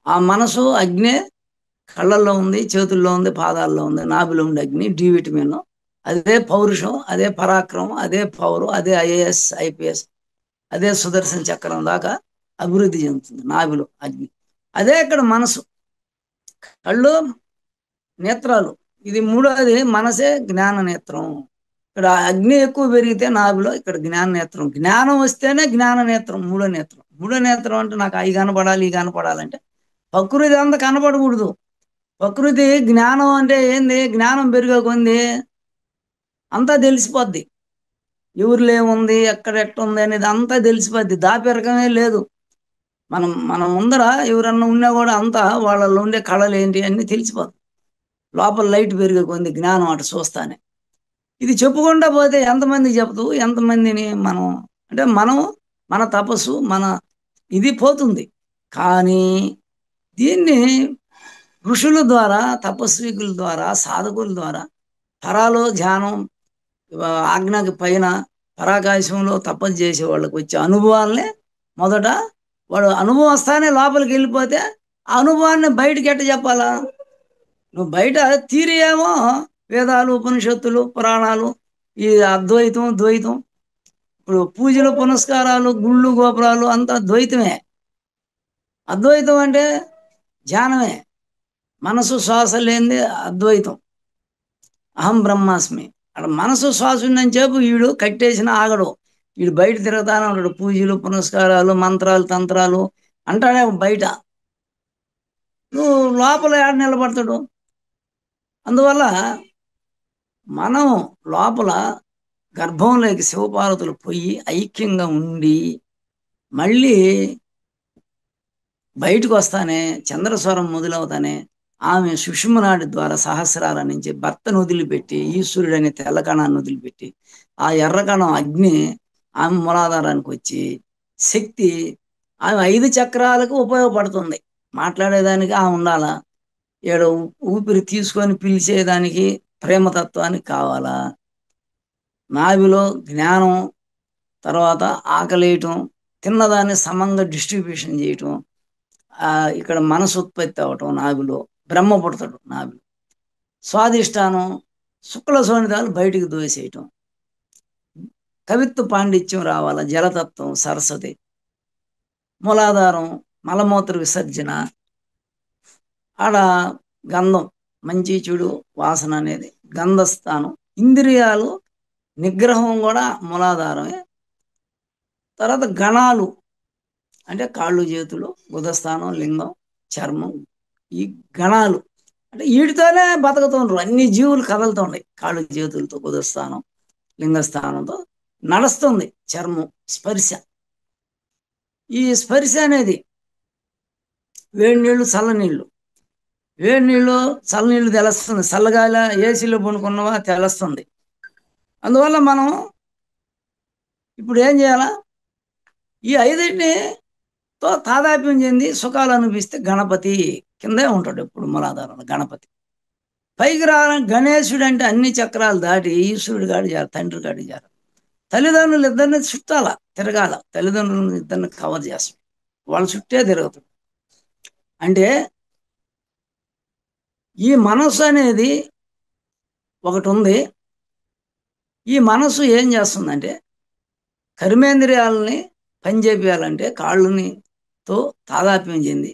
ఆ మనసు అగ్నే కళ్ళల్లో ఉంది, చేతుల్లో ఉంది, పాదాల్లో ఉంది. నాభిలో ఉంది అగ్ని, డి విటమిన్. అదే పౌరుషం, అదే పరాక్రమం, అదే పవరు, అదే ఐఏఎస్ ఐపీఎస్, అదే సుదర్శన చక్రం దాకా అభివృద్ధి చెందుతుంది నాభిలో అగ్ని. అదే ఇక్కడ మనసు, కళ్ళు, నేత్రాలు. ఇది మూడోది మనసే జ్ఞాన నేత్రం. ఇక్కడ అగ్ని ఎక్కువ పెరిగితే నాభిలో, ఇక్కడ జ్ఞాన నేత్రం. జ్ఞానం వస్తేనే జ్ఞాన నేత్రం, మూడో నేత్రం. మూడో నేత్రం అంటే నాకు అవి కనపడాలి, ఇవి కనపడాలంటే ప్రకృతి అంతా కనపడకూడదు. ప్రకృతి జ్ఞానం అంటే ఏంది? జ్ఞానం పెరిగే కొంది అంతా తెలిసిపోద్ది. ఎవరిలో ఏముంది, ఎక్కడ ఎట్టుంది అనేది అంతా తెలిసిపోద్ది. దాపెరకమే లేదు. మనం ముందర ఎవరన్నా ఉన్నా కూడా అంతా వాళ్ళలో ఉండే కళలు ఏంటి అన్నీ తెలిసిపోద్ది. లోపల లైట్ పెరిగే కొంది జ్ఞానం అటు చూస్తానే. ఇది చెప్పుకుంటా పోతే ఎంతమందికి చెప్తావు? ఎంతమందిని మనం అంటే మనం మన తపస్సు మన ఇది పోతుంది. కానీ దీన్ని ఋషుల ద్వారా, తపస్వికుల ద్వారా, సాధకుల ద్వారా పరాలో ధ్యానం, ఆజ్ఞకి పైన పరాకాశంలో తపస్సు చేసే వాళ్ళకి వచ్చే అనుభవాలనే మొదట వాడు అనుభవం వస్తానే లోపలికి వెళ్ళిపోతే ఆ అనుభవాన్ని బయటికి ఎట్ట చెప్పాలా? నువ్వు బయట థియరీ ఏమో వేదాలు, ఉపనిషత్తులు, పురాణాలు, ఈ అద్వైతం, ద్వైతం, ఇప్పుడు పూజలు, పునస్కారాలు, గుళ్ళు, గోపురాలు అంతా ద్వైతమే. అద్వైతం అంటే ధ్యానమే. మనసు శ్వాస లేనిది అద్వైతం. అహం బ్రహ్మాస్మి. అక్కడ మనసు శ్వాస ఉందని చెప్పు వీడు కట్టేసిన ఆగడు. వీడు బయట తిరుగుతానే ఉంటాడు. పూజలు, పునస్కారాలు, మంత్రాలు, తంత్రాలు అంటాడే బయట. నువ్వు లోపల ఏడ నిలబడతాడు? అందువల్ల మనం లోపల గర్భంలోకి శివపార్వతులు పోయి ఐక్యంగా ఉండి మళ్ళీ బయటకు వస్తానే చంద్రస్వరం మొదలవుతానే ఆమె సుషుమ్నాడి ద్వారా సహస్రాల నుంచి భర్తను వదిలిపెట్టి ఈశ్వరుడు అనే తెల్లకణాన్ని వదిలిపెట్టి ఆ ఎర్రకణం అగ్ని ఆమె మూలాధారానికి వచ్చి శక్తి ఆమె 5 చక్రాలకు ఉపయోగపడుతుంది. మాట్లాడేదానికి ఆమె ఉండాలా, ఏడో ఊపిరి తీసుకొని పిలిచేదానికి ప్రేమతత్వానికి కావాలా, నాభిలో జ్ఞానం, తర్వాత ఆకలేయటం, తిన్నదాన్ని సమంగా డిస్ట్రిబ్యూషన్ చేయటం, ఇక్కడ మనసు ఉత్పత్తి అవటం, నాభిలో బ్రహ్మ పుడతాడు. నాభి స్వాదిష్టానం, శుక్ల శోణితాలు బయటికి దోసేయటం, కవిత్వ పాండిత్యం రావాల, జలతత్వం, సరస్వతి, మూలాధారం, మలమూత్ర విసర్జన, ఆడ గంధం, మంచి చెడు వాసన అనేది గంధస్థానం, ఇంద్రియాలు నిగ్రహం కూడా మూలాధారమే. తర్వాత గణాలు అంటే కాళ్ళు, చేతులు, బుధస్థానం, లింగం, చర్మం, ఈ గణాలు అంటే వీటితోనే బతుకుతుండ్రు. అన్ని జీవులు కదులుతున్నాయి కాళ్ళు, చేతులతో, బుధస్థానం, లింగస్థానంతో నడుస్తుంది. చర్మం, స్పర్శ. ఈ స్పర్శ అనేది వేడి నీళ్ళు, చల్లనీళ్ళు, వేడి నీళ్ళు, చల్లనీళ్ళు తెలుస్తుంది. చల్లగాల ఏసీలో పనుకున్నవా తెలుస్తుంది. అందువల్ల మనం ఇప్పుడు ఏం చేయాలా? ఈ 5తో తాదాప్యం చెంది సుఖాలు అనిపిస్తే గణపతి కిందే ఉంటాడు ఎప్పుడు మూలాధారంలో. గణపతి పైకి రావాలని గణేశుడు అంటే అన్ని చక్రాలు దాటి ఈశ్వరుడు కాడి చేర, తండ్రి కాడి చేర. తల్లిదండ్రులు ఇద్దరిని చుట్టాల, తిరగాల. తల్లిదండ్రులను ఇద్దరిని కవర్ చేస్తాడు, వాళ్ళ చుట్టే తిరుగుతాడు. అంటే ఈ మనసు అనేది ఒకటి ఉంది. ఈ మనసు ఏం చేస్తుందంటే కర్మేంద్రియాలని పనిచేయాలంటే కాళ్ళనితో తాదాప్యం చెంది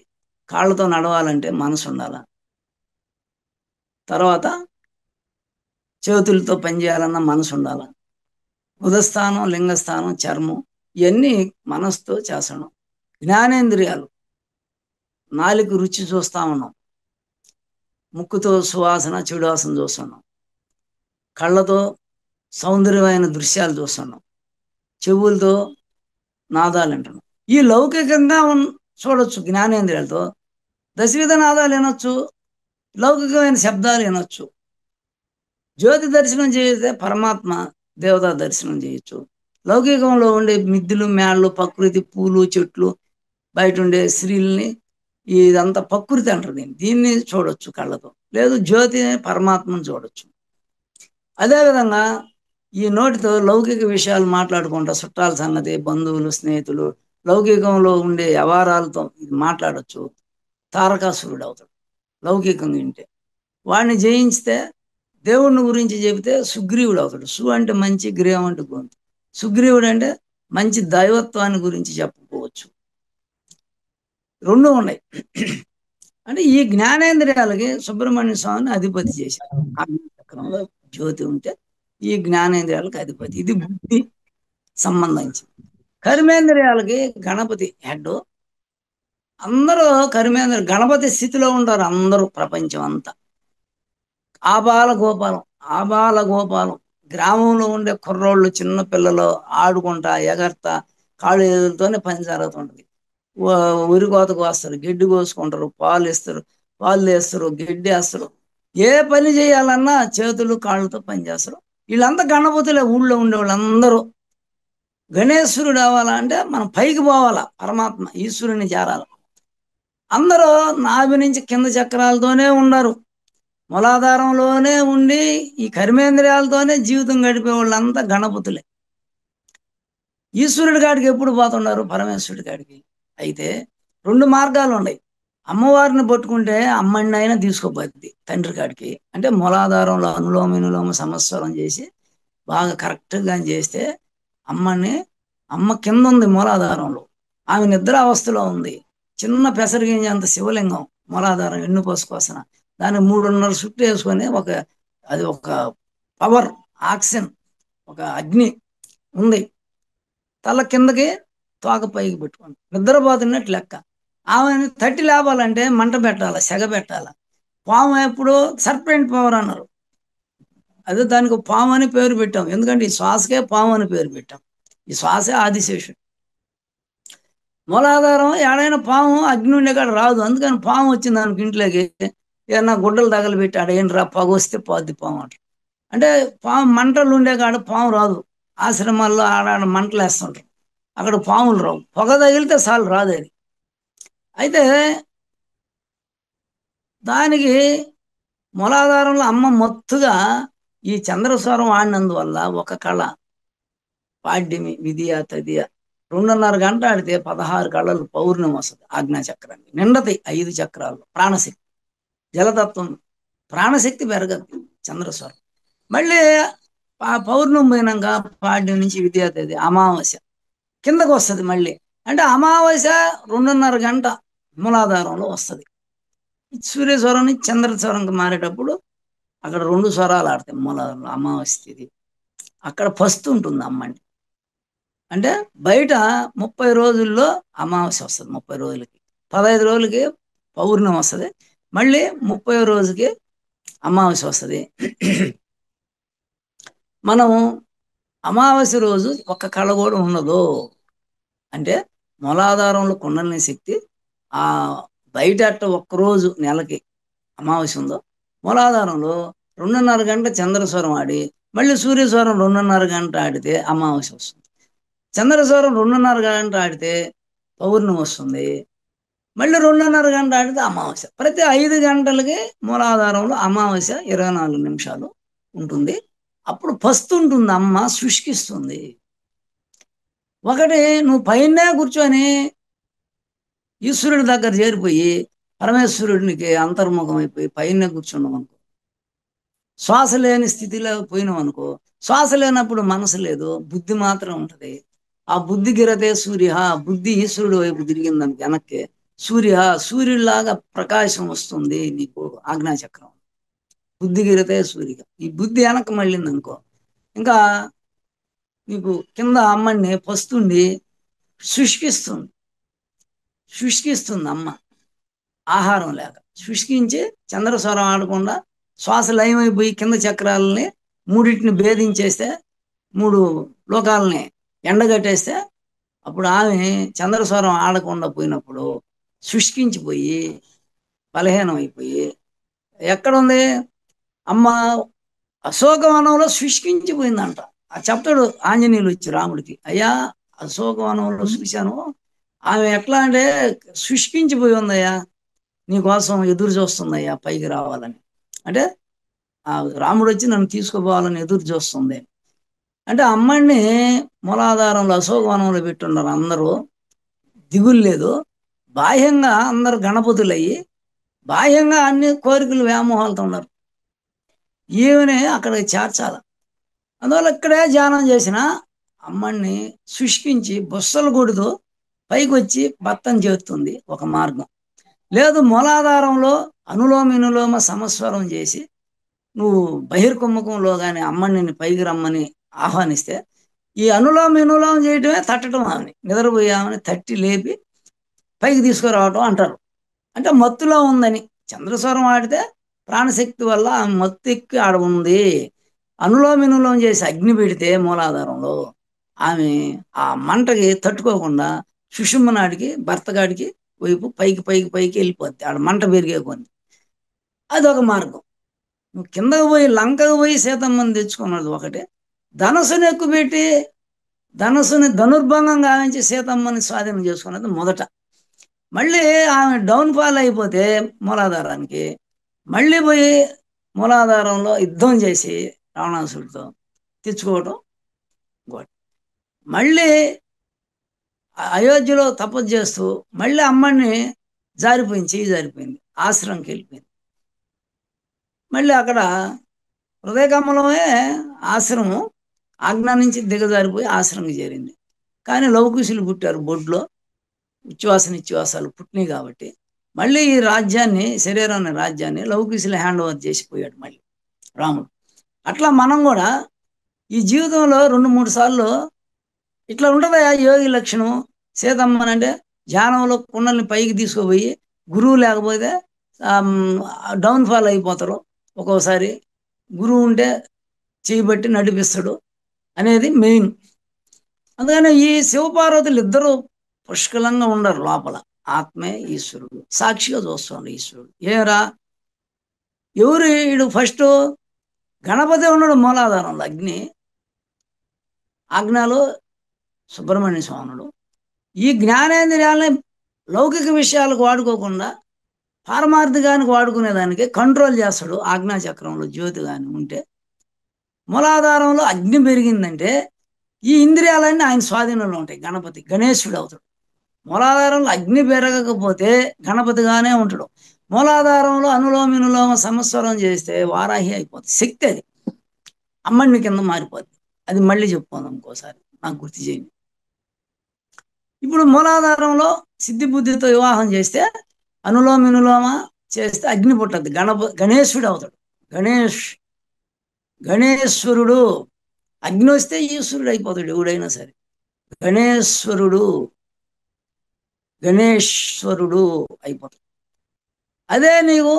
కాళ్ళతో నడవాలంటే మనసు ఉండాల. తర్వాత చేతులతో పనిచేయాలన్న మనసు ఉండాల. బుధస్థానం, లింగస్థానం, చర్మం ఇవన్నీ మనసుతో చేస్తాను. జ్ఞానేంద్రియాలు, నాలుగు రుచి చూస్తా ఉన్నాం, ముక్కుతో సువాసన, చెడు వాసన చూస్తున్నాం, కళ్ళతో సౌందర్యమైన దృశ్యాలు చూస్తున్నాం, చెవులతో నాదాలు వింటున్నాం. ఈ లౌకికంగా చూడొచ్చు జ్ఞానేంద్రియాలతో. దశవిధ నాదాలు వినొచ్చు, లౌకికమైన శబ్దాలు వినొచ్చు. జ్యోతి దర్శనం చేస్తే పరమాత్మ దేవతా దర్శనం చేయొచ్చు. లౌకికంలో ఉండే మిద్దులు, మేళ్ళు, ప్రకృతి, పూలు, చెట్లు, బయట ఉండే స్త్రీల్ని, ఇదంతా ప్రకృతి అంటారు. దీన్ని చూడొచ్చు కళ్ళతో. లేదు జ్యోతి పరమాత్మను చూడొచ్చు. అదేవిధంగా ఈ నోటితో లౌకిక విషయాలు మాట్లాడుకుంటా చుట్టాల సంగతి, బంధువులు, స్నేహితులు, లౌకికంలో ఉండే వ్యవహారాలతో ఇది మాట్లాడచ్చు. తారకాసురుడు అవుతాడు లౌకికంగా వింటే. వాడిని జయించితే దేవుడిని గురించి చెబితే సుగ్రీవుడు అవుతాడు. సు అంటే మంచి, గ్రీవం అంటే గొంతు. సుగ్రీవుడు అంటే మంచి దైవత్వాన్ని గురించి చెప్పుకోవచ్చు. రెండు ఉన్నాయి. అంటే ఈ జ్ఞానేంద్రియాలకి సుబ్రహ్మణ్య స్వామిని అధిపతి చేశారు. ఆ చక్రంలో జ్యోతి ఉంటే ఈ జ్ఞానేంద్రియాలకు అధిపతి. ఇది బుద్ధి సంబంధించి. కర్మేంద్రియాలకి గణపతి హెడ్. అందరూ కర్మేంద్రియ గణపతి స్థితిలో ఉంటారు అందరూ, ప్రపంచం అంతా. ఆబాల గోపాలం, ఆబాల గోపాలం. గ్రామంలో ఉండే కుర్రోళ్ళు, చిన్న పిల్లలు ఆడుకుంటా ఎగర్తా కాళ్ళు ఎదులతోనే పని జరుగుతుంటది. ఉరి కోతకు వస్తారు, గడ్డి కోసుకుంటారు, పాలు ఇస్తారు, పాలు వేస్తారు, గడ్డి వేస్తారు. ఏ పని చేయాలన్నా చేతులు కాళ్ళతో పని చేస్తారు. వీళ్ళంతా గణపతులే. ఊళ్ళో ఉండే వాళ్ళందరూ గణేశ్వరుడు అవ్వాలంటే మనం పైకి పోవాలా, పరమాత్మ ఈశ్వరుని చేరాలి. అందరూ నాభి నుంచి కింద చక్రాలతోనే ఉండరు, మూలాధారంలోనే ఉండి ఈ కర్మేంద్రియాలతోనే జీవితం గడిపే వాళ్ళంతా గణపతులే. ఈశ్వరుడి కాడికి ఎప్పుడు పోతున్నారు? పరమేశ్వరుడి కాడికి. అయితే రెండు మార్గాలు ఉన్నాయి. అమ్మవారిని పట్టుకుంటే అమ్మడిని అయినా తీసుకోపోద్ది తండ్రి కాడికి. అంటే మూలాధారంలో అనులోమ వినులోమ సంవత్సరం చేసి బాగా కరెక్ట్గా చేస్తే అమ్మని, అమ్మ కింద ఉంది మూలాధారంలో, ఆమె నిద్ర అవస్థలో ఉంది. చిన్న పెసరగింజ అంత శివలింగం మూలాధారం ఎన్నుపోసుకోసన, దాన్ని 3.5 చుట్టూ వేసుకొని అది ఒక పవర్, ఆక్సిజన్, ఒక అగ్ని ఉంది. తల కిందకి తోక పైకి పెట్టుకోండి, నిద్రపోతున్నట్టు లెక్క. ఆమెను తట్టి లేపాలంటే మంట పెట్టాల, సెగ పెట్టాల. పాము ఎప్పుడు సర్పెంట్ పవర్ అన్నారు, అదే దానికి పాము అని పేరు పెట్టాం. ఎందుకంటే ఈ శ్వాసకే పాము అని పేరు పెట్టాం. ఈ శ్వాసే ఆదిశేషుడు. మూలాధారం ఏడైనా పాము అగ్ని ఉండే కాడ రాదు. అందుకని పాము వచ్చింది దానికి ఇంట్లోకి, ఏదన్నా గుడ్డలు తగలబెట్టి ఆడేంట్రా పగ వస్తే పోద్ది పాము అంట. అంటే పాము మంటలు ఉండే కాడ పాము రాదు. ఆశ్రమాల్లో ఆడాడ మంటలు వేస్తుంటారు, అక్కడ పాములు రావు. పొగ తగిలితే చాలు, రాదు అది. అయితే దానికి మూలాధారంలో అమ్మ మత్తుగా ఈ చంద్రస్వరం ఆడినందువల్ల ఒక కళ, పాడ్యమి, విధియ, తదియ 2.5 గంట ఆడితే 16 కళలు పౌర్ణమి వస్తుంది. ఆజ్ఞాచక్రాన్ని నిండతాయి 5 చక్రాలు. ప్రాణశక్తి, జలతత్వం, ప్రాణశక్తి పెరగదు చంద్రస్వరం. మళ్ళీ ఆ పౌర్ణమి పోయినాక పాడ్యం నుంచి విద్యా తేదీ అమావాస్య కిందకు వస్తుంది మళ్ళీ. అంటే అమావాస్య 2.5 గంట మూలాధారంలో వస్తుంది. సూర్యస్వరం నుంచి చంద్రస్వరంకి మారేటప్పుడు అక్కడ 2 స్వరాలు ఆడతాయి మూలాధారంలో. అమావాస్య తిథి అక్కడ పస్తు ఉంటుంది అమ్మండి. అంటే బయట 30 రోజుల్లో అమావాస్య వస్తుంది, 30 రోజులకి. 15 రోజులకి పౌర్ణమి వస్తుంది, మళ్ళీ 30 రోజుకి అమావాస్య వస్తుంది. మనం అమావాస్య రోజు ఒక్క కళ కూడా ఉండదు. అంటే మూలాధారంలో కుండలిని శక్తి ఆ బయట అట్ట ఒక్కరోజు నెలకి అమావాస్య ఉందో, మూలాధారంలో 2.5 గంట చంద్రస్వరం ఆడి మళ్ళీ సూర్యస్వరం 2.5 గంట ఆడితే అమావాస్య వస్తుంది. చంద్రస్వరం 2.5 గంట ఆడితే పౌర్ణమి వస్తుంది, మళ్ళీ 2.5 గంట ఆడితే అమావాస్య. ప్రతి 5 గంటలకి మూలాధారంలో అమావాస్య 24 నిమిషాలు ఉంటుంది. అప్పుడు పస్తు ఉంటుంది, అమ్మ శుష్కిస్తుంది. ఒకటి నువ్వు పైనే కూర్చొని ఈశ్వరుడి దగ్గర చేరిపోయి పరమేశ్వరుడికి అంతర్ముఖం అయిపోయి పైనే కూర్చున్నాం అనుకో, శ్వాస లేని స్థితిలో పోయినాం అనుకో, శ్వాస లేనప్పుడు మనసు లేదు, బుద్ధి మాత్రం ఉంటుంది. ఆ బుద్ధి గిరతే సూర్య, బుద్ధి ఈశ్వరుడు వైపు తిరిగిందని వెనక్కి సూర్యుడిలాగా ప్రకాశం వస్తుంది నీకు ఆజ్ఞాచక్రం. బుద్ధి గిరతే సూర్య, ఈ బుద్ధి వెనక్కి మళ్ళింది అనుకో, ఇంకా నీకు కింద అమ్మని పస్తుండి శుష్కిస్తుంది. శుష్కిస్తుంది అమ్మ ఆహారం లేక. శుష్కించి చంద్రస్వరం ఆడకుండా శ్వాస లయమైపోయి కింద చక్రాలని మూడింటిని భేదించేస్తే, 3 లోకాలని ఎండగట్టేస్తే, అప్పుడు ఆమె చంద్రస్వరం ఆడకుండా పోయినప్పుడు శుష్కించిపోయి బలహీనం అయిపోయి ఎక్కడుంది అమ్మ? అశోకవనంలో శుష్కించిపోయిందంట. ఆ చెప్తాడు ఆంజనేయులు వచ్చి రాముడికి, అయ్యా అశోకవనంలో చూశాను, ఆమె ఎట్లా అంటే శుష్కించిపోయి ఉందయ్యా, నీకోసం ఎదురు చూస్తుందయ్యా పైకి రావాలని. అంటే ఆ రాముడు వచ్చి నన్ను తీసుకుపోవాలని ఎదురు చూస్తుంది. అంటే అమ్మడిని మూలాధారంలో అశోకవనంలో పెట్టున్నారు అందరూ, దిగులు లేదు. బాహ్యంగా అందరు గణపతులయ్యి బాహ్యంగా అన్ని కోరికలు వ్యామోహాలతో ఉన్నారు. ఈమెని అక్కడికి చేర్చాల. అందువల్ల ఇక్కడే ధ్యానం చేసిన అమ్మడిని శుష్కించి బుస్సలు కొడుతూ పైకి వచ్చి భర్తను చేరుతుంది ఒక మార్గం. లేదు మూలాధారంలో అనులోమ వినులోమ సమస్వరం చేసి నువ్వు బహిర్కుమ్మకంలో కానీ అమ్మని పైకి రమ్మని ఆహ్వానిస్తే, ఈ అనులోమ వినులోమ చేయటమే తట్టడం, ఆమెని నిద్రపోయామని తట్టి లేపి పైకి తీసుకురావటం అంటారు. అంటే మత్తులో ఉందని. చంద్రస్వరం ఆడితే ప్రాణశక్తి వల్ల ఆ మత్తు ఎక్కి ఆడ ఉంది. అనులోమ వినులోమ చేసి అగ్ని పెడితే మూలాధారంలో ఆమె ఆ మంటకి తట్టుకోకుండా సుషుమ్నాడికి భర్తగాడికి వైపు పైకి పైకి పైకి వెళ్ళిపోద్ది, ఆడ మంట పెరిగే కొంది. అదొక మార్గం. నువ్వు కిందకు పోయి లంకకు పోయి సీతమ్మని తెచ్చుకున్నది ఒకటే. ధనస్సును ఎక్కువ పెట్టి ధనుసుని ధనుర్భంగం గావించి సీతమ్మని స్వాధీనం చేసుకున్నది మొదట. మళ్ళీ ఆమె డౌన్ఫాల్ అయిపోతే మూలాధారానికి మళ్ళీ పోయి మూలాధారంలో యుద్ధం చేసి రావణాసుడితో తెచ్చుకోవటం ఇంకోటి. మళ్ళీ అయోధ్యలో తపస్సు చేస్తూ మళ్ళీ అమ్మని జారిపోయింది, చెయ్యి జారిపోయింది, ఆశ్రమంకి వెళ్ళిపోయింది. మళ్ళీ అక్కడ హృదయకమలమే ఆశ్రమం ఆజ్ఞ నుంచి దిగజారిపోయి ఆశ్రమంకి చేరింది. కానీ లవకుశులు పుట్టారు బొడ్లో, ఉచ్ఛ్వాస నిశ్వాసాలు పుట్టినాయి కాబట్టి మళ్ళీ ఈ రాజ్యాన్ని, శరీరాన్ని రాజ్యాన్ని లవకుశులు హ్యాండ్ ఓవర్ చేసిపోయాడు మళ్ళీ రాముడు. అట్లా మనం కూడా ఈ జీవితంలో 2-3 సార్లు ఇట్లా ఉంటుందా యోగి లక్షణం. సీతమ్మనంటే ధ్యానంలో కుండల్ని పైకి తీసుకుపోయి గురువు లేకపోతే డౌన్ఫాల్ అయిపోతారు. ఒక్కోసారి గురువు ఉంటే చేయబట్టి నడిపిస్తాడు అనేది మెయిన్. అందుకని ఈ శివపార్వతులు ఇద్దరు పుష్కలంగా ఉండరు లోపల. ఆత్మే ఈశ్వరుడు సాక్షిగా చూస్తున్నాడు ఈశ్వరుడు. ఏరా ఎవరు వీడు? ఫస్ట్ గణపతి ఉన్నాడు మూలాధారంలో, అగ్ని ఆజ్ఞలో సుబ్రహ్మణ్య స్వాముడు. ఈ జ్ఞానేంద్రియాలని లౌకిక విషయాలకు వాడుకోకుండా పారమార్థికానికి వాడుకునేదానికి కంట్రోల్ చేస్తాడు. ఆజ్ఞాచక్రంలో జ్యోతి కానీ ఉంటే మూలాధారంలో అగ్ని పెరిగిందంటే ఈ ఇంద్రియాలన్నీ ఆయన స్వాధీనంలో ఉంటాయి. గణపతి గణేశుడు అవుతాడు. మూలాధారంలో అగ్ని పెరగకపోతే గణపతిగానే ఉంటాడు. మూలాధారంలో అనులోమ వినులోమ సంస్వరం చేస్తే వారాహి అయిపోతుంది. శక్తి అది అమ్మని కింద మారిపోతుంది. అది మళ్ళీ చెప్పుకుందాం ఇంకోసారి, నాకు గుర్తు చేయండి. ఇప్పుడు మూలాధారంలో సిద్ధి బుద్ధితో వివాహం చేస్తే అనులోమ వినులోమ చేస్తే అగ్ని పుట్టద్ది. గణేశుడు అవుతాడు. గణేశ్వరుడు. అగ్ని వస్తే ఈశ్వరుడు అయిపోతాడు ఎవడైనా సరే. గణేశ్వరుడు అయిపోతాడు. అదే నీవు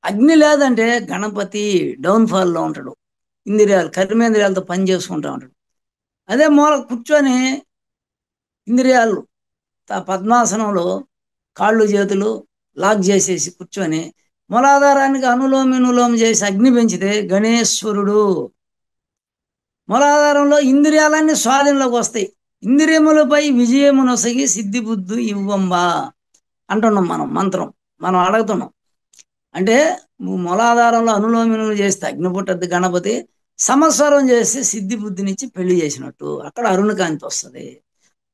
అగ్ని లేదంటే గణపతి డౌన్ఫాల్లో ఉంటాడు. ఇంద్రియాలు కర్మేంద్రియాలతో పని చేసుకుంటూ ఉంటాడు. అదే మూల కూర్చొని ఇంద్రియాలు పద్మాసనంలో కాళ్ళు చేతులు లాక్ చేసేసి కూర్చొని మూలాధారానికి అనులోమ వినులోమ చేసి అగ్ని పెంచితే గణేశ్వరుడు. మూలాధారంలో ఇంద్రియాలన్నీ స్వాధీనంలోకి వస్తాయి. ఇంద్రియములపై విజయమునొసగి సిద్ధి బుద్ధి ఇవ్వంబా అంటున్నాం మనం మంత్రం. మనం అడుగుతున్నాం అంటే నువ్వు మూలాధారంలో అనులోమ వినులు చేస్తే అగ్ని పుట్టద్ది గణపతి, సమస్వరం చేసి సిద్ధి బుద్ధినిచ్చి పెళ్లి చేసినట్టు అక్కడ అరుణకాంతి వస్తుంది.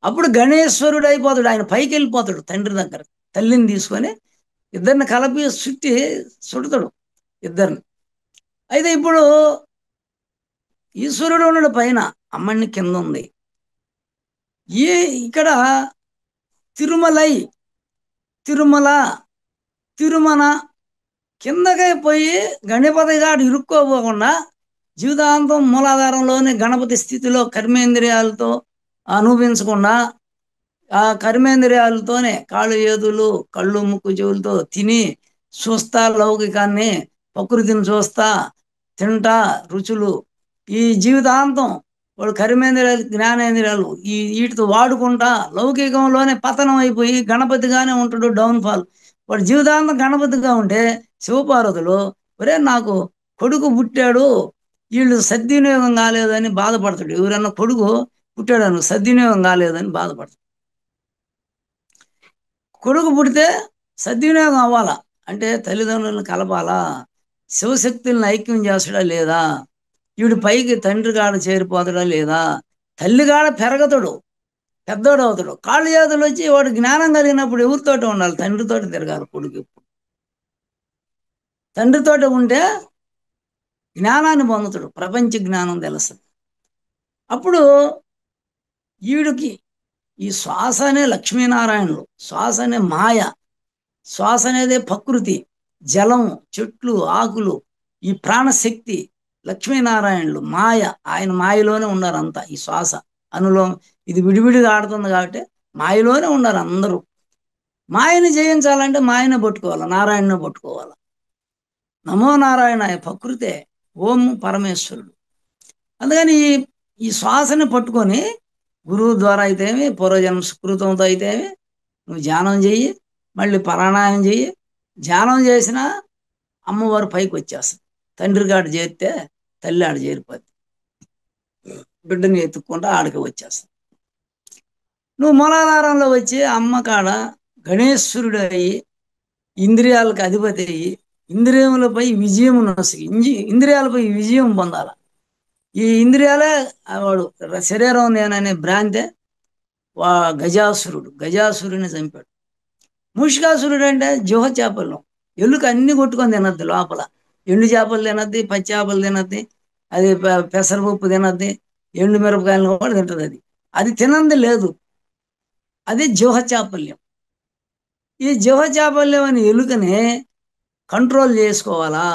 అప్పుడు గణేశ్వరుడు అయిపోతాడు. ఆయన పైకి వెళ్ళిపోతాడు తండ్రి దగ్గర. తల్లిని తీసుకొని ఇద్దరిని కలిపి చుడతాడు ఇద్దరిని. అయితే ఇప్పుడు ఈశ్వరుడు ఉన్నాడు పైన, అమ్మని కింద ఉంది. ఇక్కడ తిరుమల కిందకే పోయి గణపతి గాడు ఇరుక్కోపోకుండా జీవితాంతం మూలాధారంలోని గణపతి స్థితిలో కర్మేంద్రియాలతో అనుభవించకుండా ఆ కర్మేంద్రియాలతోనే కాళ్ళు చేతులు కళ్ళు ముక్కు చెవులతో తిని చూస్తా, లౌకికాన్ని ప్రకృతిని చూస్తా తింటా రుచులు, ఈ జీవితాంతం వాడు కర్మేంద్రియాలు జ్ఞానేంద్రియాలు వీటితో వాడుకుంటా లౌకికంలోనే పతనం అయిపోయి గణపతిగానే ఉంటాడు. డౌన్ఫాల్. వాడు జీవితాంతం గణపతిగా ఉంటే శివపార్వతులు ఒరే నాకు కొడుకు పుట్టాడు, వీళ్ళు సద్వినియోగం కాలేదని బాధపడతాడు. ఎవరన్నా కొడుకు పుట్టాడు సద్వినియోగం కాలేదని బాధపడతాడు. కొడుకు పుడితే సద్వినియోగం అవ్వాలా అంటే తల్లిదండ్రులను కలపాలా, శివశక్తులను ఐక్యం చేస్తాడా లేదా, వీడు పైకి తండ్రి కాడ చేరిపోతాడా లేదా, తల్లిగాడ పెరగతాడు, పెద్దోడు అవుతాడు. కాళ్ళు చేతులు వచ్చి వాడు జ్ఞానం కలిగినప్పుడు ఎవరితోటి ఉండాలి? తండ్రితోటి తిరగాలి కొడుకు. తండ్రితోటి ఉంటే జ్ఞానాన్ని పొందుతాడు, ప్రపంచ జ్ఞానం తెలుస్తుంది. అప్పుడు వీడికి ఈ శ్వాస అనే లక్ష్మీనారాయణులు, శ్వాస అనే మాయ, శ్వాస అనేది ప్రకృతి, జలం, చెట్లు, ఆకులు, ఈ ప్రాణశక్తి లక్ష్మీనారాయణులు మాయ. ఆయన మాయలోనే ఉన్నారు అంతా. ఈ శ్వాస అనులో ఇది విడివిడిగా ఆడుతుంది కాబట్టి మాయలోనే ఉన్నారు అందరూ. మాయని జయించాలంటే మాయనే పట్టుకోవాలి, నారాయణనే పట్టుకోవాలి. నమో నారాయణ ప్రకృతే, ఓం పరమేశ్వరుడు. అందుకని ఈ శ్వాసని పట్టుకొని గురువు ద్వారా అయితేమి, పూర్వజన్మ సుకృతంతో అయితేమి నువ్వు ధ్యానం చెయ్యి, మళ్ళీ ప్రాణాయామం చెయ్యి. ధ్యానం చేసినా అమ్మవారు పైకి వచ్చేస్తుంది. తండ్రి గాడు చేరితే తల్లి ఆడ చేరిపోద్ది. బిడ్డని ఎత్తుక్కుంటూ ఆడికి వచ్చేస్తావు. నువ్వు మూలాధారంలో వచ్చి అమ్మ కాడ గణేశ్వరుడు అయ్యి ఇంద్రియాలకు అధిపతి అయ్యి ఇంద్రియములపై విజయం నొసగి ఇంద్రియాలపై విజయం పొందాల. ఈ ఇంద్రియాలే వాడు శరీరం నేననే భ్రాంతే వా గజాసురుని చంపాడు. మూషికాసురుడు అంటే జుహ చేపలు, ఎలుక అన్ని కొట్టుకొని తినద్ది, లోపల ఎండు చేపలు తినద్ది, పచ్చి చేపలు తినద్ది, అది పెసరపప్పు తినద్ది, ఎండు మిరపకాయలను కూడా తింటది. అది తినంది లేదు, అది జుహ చాపల్యం. ఈ జుహ చాపల్యం అని ఎలుకని కంట్రోల్ చేసుకోవాలా,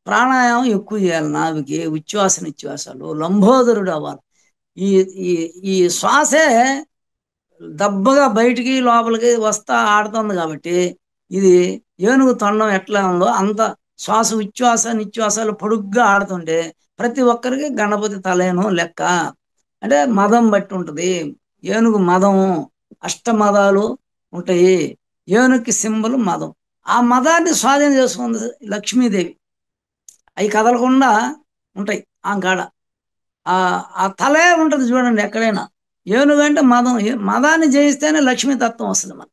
ప్రాణాయామం ఎక్కువ చేయాలి, నావికి ఉచ్ఛ్వాస నిశ్వాసాలు, లంబోదరుడు అవ్వాలి. ఈ ఈ ఈ శ్వాసే దబ్బగా బయటికి లోపలికి వస్తా ఆడుతుంది కాబట్టి ఇది ఏనుగు తొండం ఎట్లా ఉందో అంత శ్వాస ఉచ్ఛ్వాస నిశ్వాసాలు పొడుగ్గా ఆడుతుంటే ప్రతి ఒక్కరికి గణపతి తలేను లెక్క. అంటే మదం బట్టి ఉంటుంది. ఏనుగు మదం, అష్టమదాలు ఉంటాయి. ఏనుగుకి సింబల్ మదం. ఆ మదాన్ని స్వాధీనం చేసుకుంది లక్ష్మీదేవి. అవి కదలకుండా ఉంటాయి ఆ కాడ. ఆ తలే ఉంటుంది చూడండి ఎక్కడైనా. ఏనుగు అంటే మదం, మదాన్ని జయిస్తేనే లక్ష్మీతత్వం వస్తుంది. మనం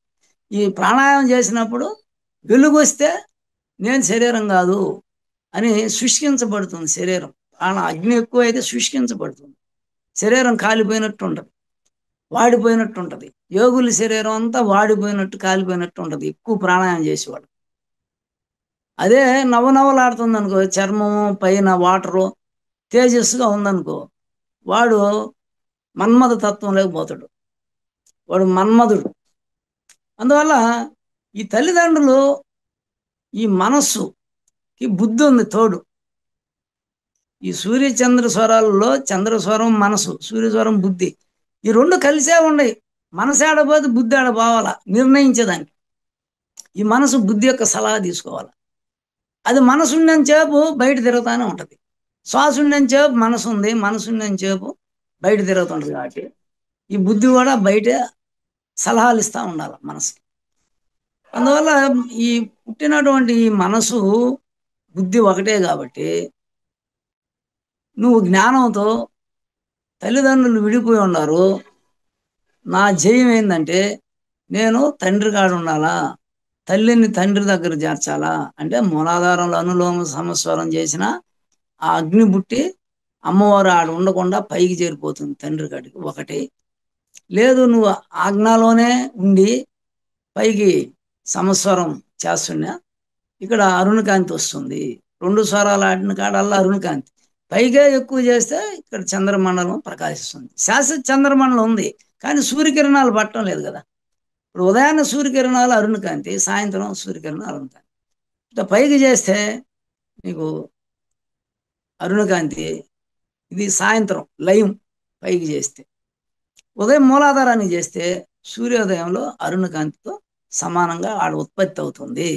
ఈ ప్రాణాయామం చేసినప్పుడు వెలుగు వస్తే నేను శరీరం కాదు అని శుష్కించబడుతుంది శరీరం. అగ్ని ఎక్కువ అయితే శుష్కించబడుతుంది, శరీరం కాలిపోయినట్టు ఉంటుంది, వాడిపోయినట్టు ఉంటుంది. యోగుల శరీరం అంతా వాడిపోయినట్టు కాలిపోయినట్టు ఉంటుంది ఎక్కువ ప్రాణాయామం చేసేవాడు. అదే నవనవలాడుతుంది అనుకో, చర్మము పైన వాటరు తేజస్సుగా ఉందనుకో, వాడు మన్మథ తత్వంలోకి పోతాడు, వాడు మన్మధుడు. అందువల్ల ఈ తల్లిదండ్రులు ఈ మనస్సుకి బుద్ధి ఉంది తోడు. ఈ సూర్యచంద్ర స్వరాలలో చంద్రస్వరం మనసు, సూర్యస్వరం బుద్ధి, ఈ రెండు కలిసే ఉన్నాయి. మనసు ఆడపోతే బుద్ధి ఆడపోవాలా నిర్ణయించేదానికి. ఈ మనసు బుద్ధి యొక్క సలహా తీసుకోవాలి. అది మనసు ఉన్నంతసేపు బయట తిరుగుతూనే ఉంటుంది. శ్వాస ఉన్నంతసేపు మనసు ఉంది, మనసు ఉన్నంతసేపు బయట తిరుగుతుంటుంది. కాబట్టి ఈ బుద్ధి కూడా బయట సలహాలు ఇస్తూ ఉండాలి మనసుకి. అందువల్ల ఈ పుట్టినటువంటి ఈ మనసు బుద్ధి ఒకటే కాబట్టి నువ్వు జ్ఞానంతో తల్లిదండ్రులు విడిపోయి ఉన్నారు. నా జయం ఏంటంటే నేను తండ్రి కాడు ఉండాలా, తల్లిని తండ్రి దగ్గర చేర్చాలా. అంటే మూలాధారంలో అనులోమ సంస్వరం చేసిన ఆ అగ్ని బుట్టి అమ్మవారు ఆడ ఉండకుండా పైకి చేరిపోతుంది తండ్రి కాడికి. ఒకటి లేదు, నువ్వు ఆజ్ఞలోనే ఉండి పైకి సంస్వరం చేస్తున్నా ఇక్కడ అరుణకాంతి వస్తుంది. రెండు స్వరాలు ఆడిన కాడల్లా అరుణకాంతి. పైగా ఎక్కువ చేస్తే ఇక్కడ చంద్రమండలం ప్రకాశిస్తుంది. శాశ్వత చంద్రమండలం ఉంది కానీ సూర్యకిరణాలు పట్టడం లేదు కదా. ఇప్పుడు ఉదయాన్నే సూర్యకిరణాలు అరుణకాంతి, సాయంత్రం సూర్యకిరణాలు అరుణకాంతి. ఇట్లా పైకి చేస్తే నీకు అరుణకాంతి, ఇది సాయంత్రం లయం పైకి చేస్తే. ఉదయం మూలాధారానికి చేస్తే సూర్యోదయంలో అరుణకాంతితో సమానంగా ఆడ ఉత్పత్తి అవుతుంది.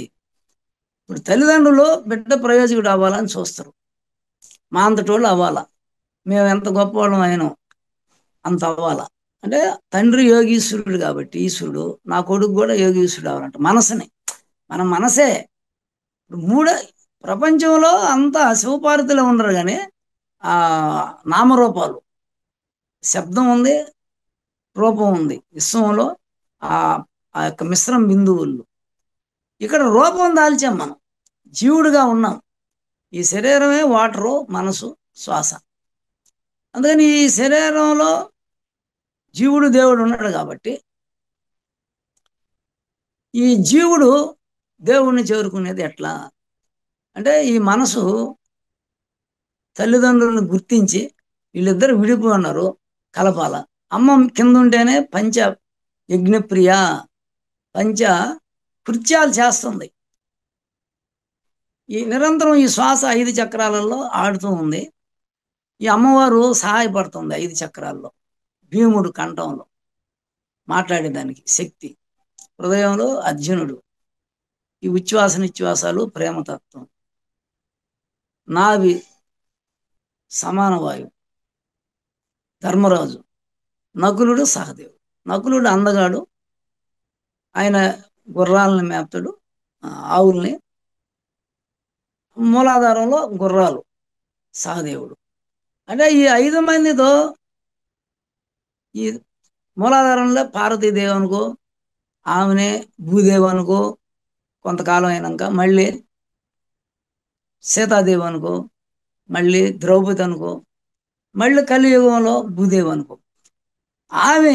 ఇప్పుడు తల్లిదండ్రులు బిడ్డ ప్రయోజకుడు అవ్వాలని చూస్తారు. మా అంతటోళ్ళు అవ్వాలా, మేము ఎంత గొప్పవాళ్ళం అయినాం అంత అవ్వాలా. అంటే తండ్రి యోగీశ్వరుడు కాబట్టి ఈశ్వరుడు, నా కొడుకు కూడా యోగీశ్వరుడు అవ్వాలంట. మనసుని, మన మనసే మూడ ప్రపంచంలో అంతా శివపార్వతిలో ఉండరు కానీ ఆ నామరూపాలు, శబ్దం ఉంది, రూపం ఉంది. విశ్వంలో ఆ ఆ యొక్క మిశ్రమ బిందువులు. ఇక్కడ రూపం దాల్చాం, మనం జీవుడుగా ఉన్నాం. ఈ శరీరమే వాటరు, మనసు, శ్వాస. అందుకని ఈ శరీరంలో జీవుడు దేవుడు ఉన్నాడు కాబట్టి ఈ జీవుడు దేవుణ్ణి చేరుకునేది ఎట్లా అంటే ఈ మనసు తల్లిదండ్రులను గుర్తించి వీళ్ళిద్దరు విడిపోయి ఉన్నారు, కలపాల. అమ్మ కింద ఉంటేనే పంచ యజ్ఞప్రియ, పంచ కృత్యాలు చేస్తుంది. ఈ నిరంతరం ఈ శ్వాస 5 చక్రాలలో ఆడుతూ ఉంది. ఈ అమ్మవారు సహాయపడుతుంది 5 చక్రాల్లో. భీముడు కంఠంలో మాట్లాడేదానికి శక్తి, హృదయంలో అర్జునుడు, ఈ ఉచ్ఛ్వాస నిశ్వాసాలు ప్రేమతత్వం, నావి సమాన వాయువు ధర్మరాజు, నకులుడు సహదేవుడు. నకులుడు అందగాడు, ఆయన గుర్రాలని మేపుతాడు, ఆవుల్ని. మూలాధారంలో గుర్రాలు సహదేవుడు. అంటే ఈ 5 మందితో ఈ మూలాధారంలో పార్వతీదేవి అనుకో, ఆమెనే భూదేవి అనుకో, కొంతకాలం అయినాక మళ్ళీ సీతాదేవి అనుకో, మళ్ళీ ద్రౌపది అనుకో, మళ్ళీ కలియుగంలో భూదేవి అనుకో. ఆమె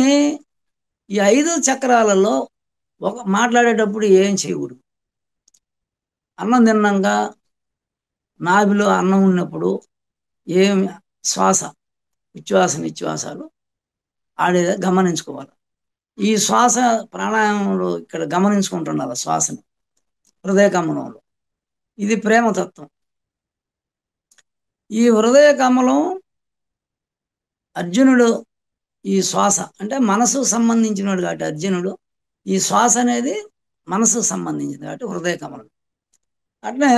ఈ 5 చక్రాలలో మాట్లాడేటప్పుడు ఏం చేయకూడదు. అన్నం తిన్నాక నాభిలో అన్నం ఉన్నప్పుడు ఏం శ్వాస ఉచ్ఛ్వాస నిశ్వాసాలు ఆడేది గమనించుకోవాలి. ఈ శ్వాస ప్రాణాయామంలో ఇక్కడ గమనించుకుంటున్నారు శ్వాసని హృదయ కమలంలో. ఇది ప్రేమతత్వం. ఈ హృదయ కమలం అర్జునుడు ఈ శ్వాస అంటే మనసు సంబంధించినడు కాబట్టి అర్జునుడు ఈ శ్వాస అనేది మనసుకు సంబంధించింది కాబట్టి హృదయ కమలం. అట్లే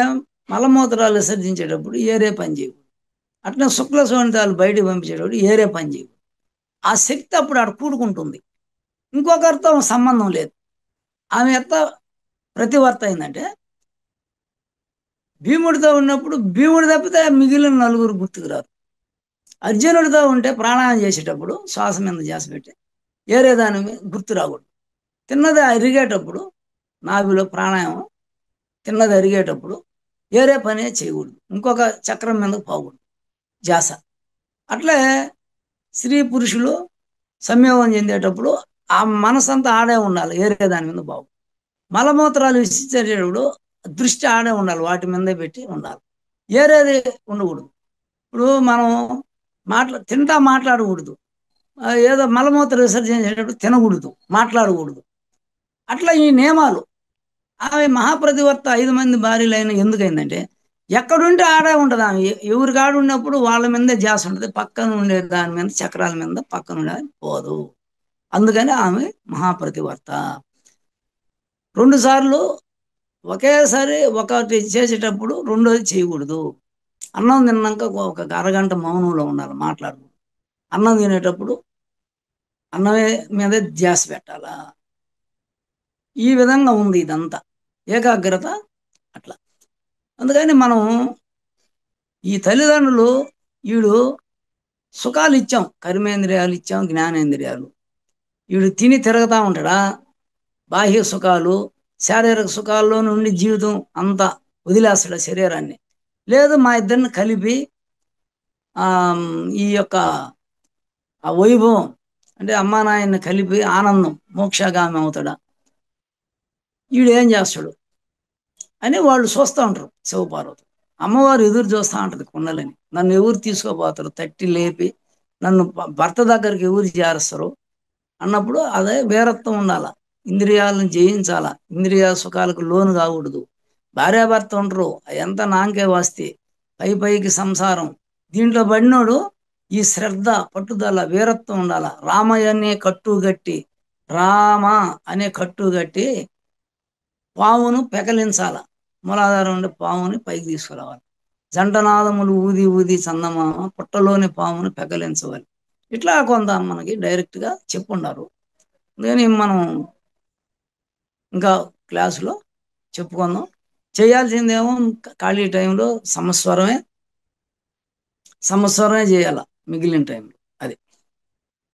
మలమూత్రాలు విసర్జించేటప్పుడు ఏరే పని చేయవు. అట్లే శుక్ల శోణితాలు బయటకు పంపించేటప్పుడు ఏరే పని చేయవు. ఆ శక్తి అప్పుడు ఆడ కూడుకుంటుంది. ఇంకొకరితో సంబంధం లేదు. ఆమె ఎంత ప్రతివర్త అయిందంటే భీముడితో ఉన్నప్పుడు భీముడు తప్పితే మిగిలిన నలుగురు గుర్తుకురారు. అర్జునుడితో ఉంటే ప్రాణాయామం చేసేటప్పుడు శ్వాస మీద ధ్యాస పెట్టి ఏరే దాని గుర్తు రాకూడదు. తిన్నది అరిగేటప్పుడు నాభిలో ప్రాణాయామం తిన్నది అరిగేటప్పుడు ఏరే పనే చేయకూడదు. ఇంకొక చక్రం మీదకు పోకూడదు ధ్యాస. అట్లే స్త్రీ పురుషులు సంయోగం చెందేటప్పుడు ఆ మనసంతా ఆడే ఉండాలి, ఏరే దాని మీద బాగు. మలమూత్రాలు విసిచేటప్పుడు దృష్టి ఆడే ఉండాలి, వాటి మీదే పెట్టి ఉండాలి, ఏరేది ఉండకూడదు. ఇప్పుడు మనం తింటా మాట్లాడకూడదు, ఏదో మలమూత్ర విసర్జించేటప్పుడు తినకూడదు, మాట్లాడకూడదు. అట్లా ఈ నియమాలు. ఆమె మహాప్రతివర్త 5 మంది భార్యలైన ఎందుకైందంటే ఎక్కడుంటే ఆడే ఉంటుంది. ఆమె ఎవరి కాడు ఉన్నప్పుడు వాళ్ళ మీదే ధ్యాస ఉంటుంది, పక్కన ఉండే దాని మీద చక్రాల మీద పక్కన ఉండే పోదు. అందుకని ఆమె మహాప్రతివర్త. 2 సార్లు ఒకేసారి ఒకటి చేసేటప్పుడు రెండోది చేయకూడదు. అన్నం తిన్నాక ఒక అరగంట మౌనంలో ఉండాలి, మాట్లాడకూడదు. అన్నం తినేటప్పుడు అన్నమే మీద ధ్యాస పెట్టాలా. ఈ విధంగా ఉంది ఇదంతా ఏకాగ్రత అట్లా. అందుకని మనం ఈ తల్లిదండ్రులు వీడు సుఖాలు ఇచ్చాం, కర్మేంద్రియాలు ఇచ్చాం, జ్ఞానేంద్రియాలు. వీడు తిని తిరగతా ఉంటాడా, బాహ్య సుఖాలు శారీరక సుఖాల్లో నుండి జీవితం అంతా వదిలేస్తాడు శరీరాన్ని. లేదు మా ఇద్దరిని కలిపి ఈ యొక్క ఆ వైభవం అంటే అమ్మా నాయన్ని కలిపి ఆనందం మోక్షగామి అవుతాడా, వీడు ఏం చేస్తాడు అని వాళ్ళు చూస్తూ ఉంటారు. శివపార్వతి అమ్మవారు ఎదురు చూస్తూ ఉంటుంది కుండలని. నన్ను ఎవరు తీసుకోపోతారు, తట్టి లేపి నన్ను భర్త దగ్గరికి ఎవరు చేరుస్తారు అన్నప్పుడు అదే వీరత్వం ఉండాల. ఇంద్రియాలను జయించాల, ఇంద్రియ సుఖాలకు లోను కాకూడదు. భార్యాభర్త ఉంటారు, ఎంత నాంకే వాస్తే పై పైకి సంసారం. దీంట్లో పడినోడు ఈ శ్రద్ధ పట్టుదల వీరత్వం ఉండాల. రామయ్య అనే కట్టుగట్టి, రామ అనే కట్టుగట్టి పావును పెకలించాల. మూలాధారం ఉండే పావుని పైకి తీసుకురావాలి. జంటనాదములు ఊది ఊది చందమామ పుట్టలోని పామును పెకలించవాలి. ఇట్లా కొంత మనకి డైరెక్ట్గా చెప్పుండారు. నేను మనం ఇంకా క్లాసులో చెప్పుకుందాం. చేయాల్సిందేమో ఖాళీ టైంలో సంవత్సరమే చేయాల, మిగిలిన టైంలో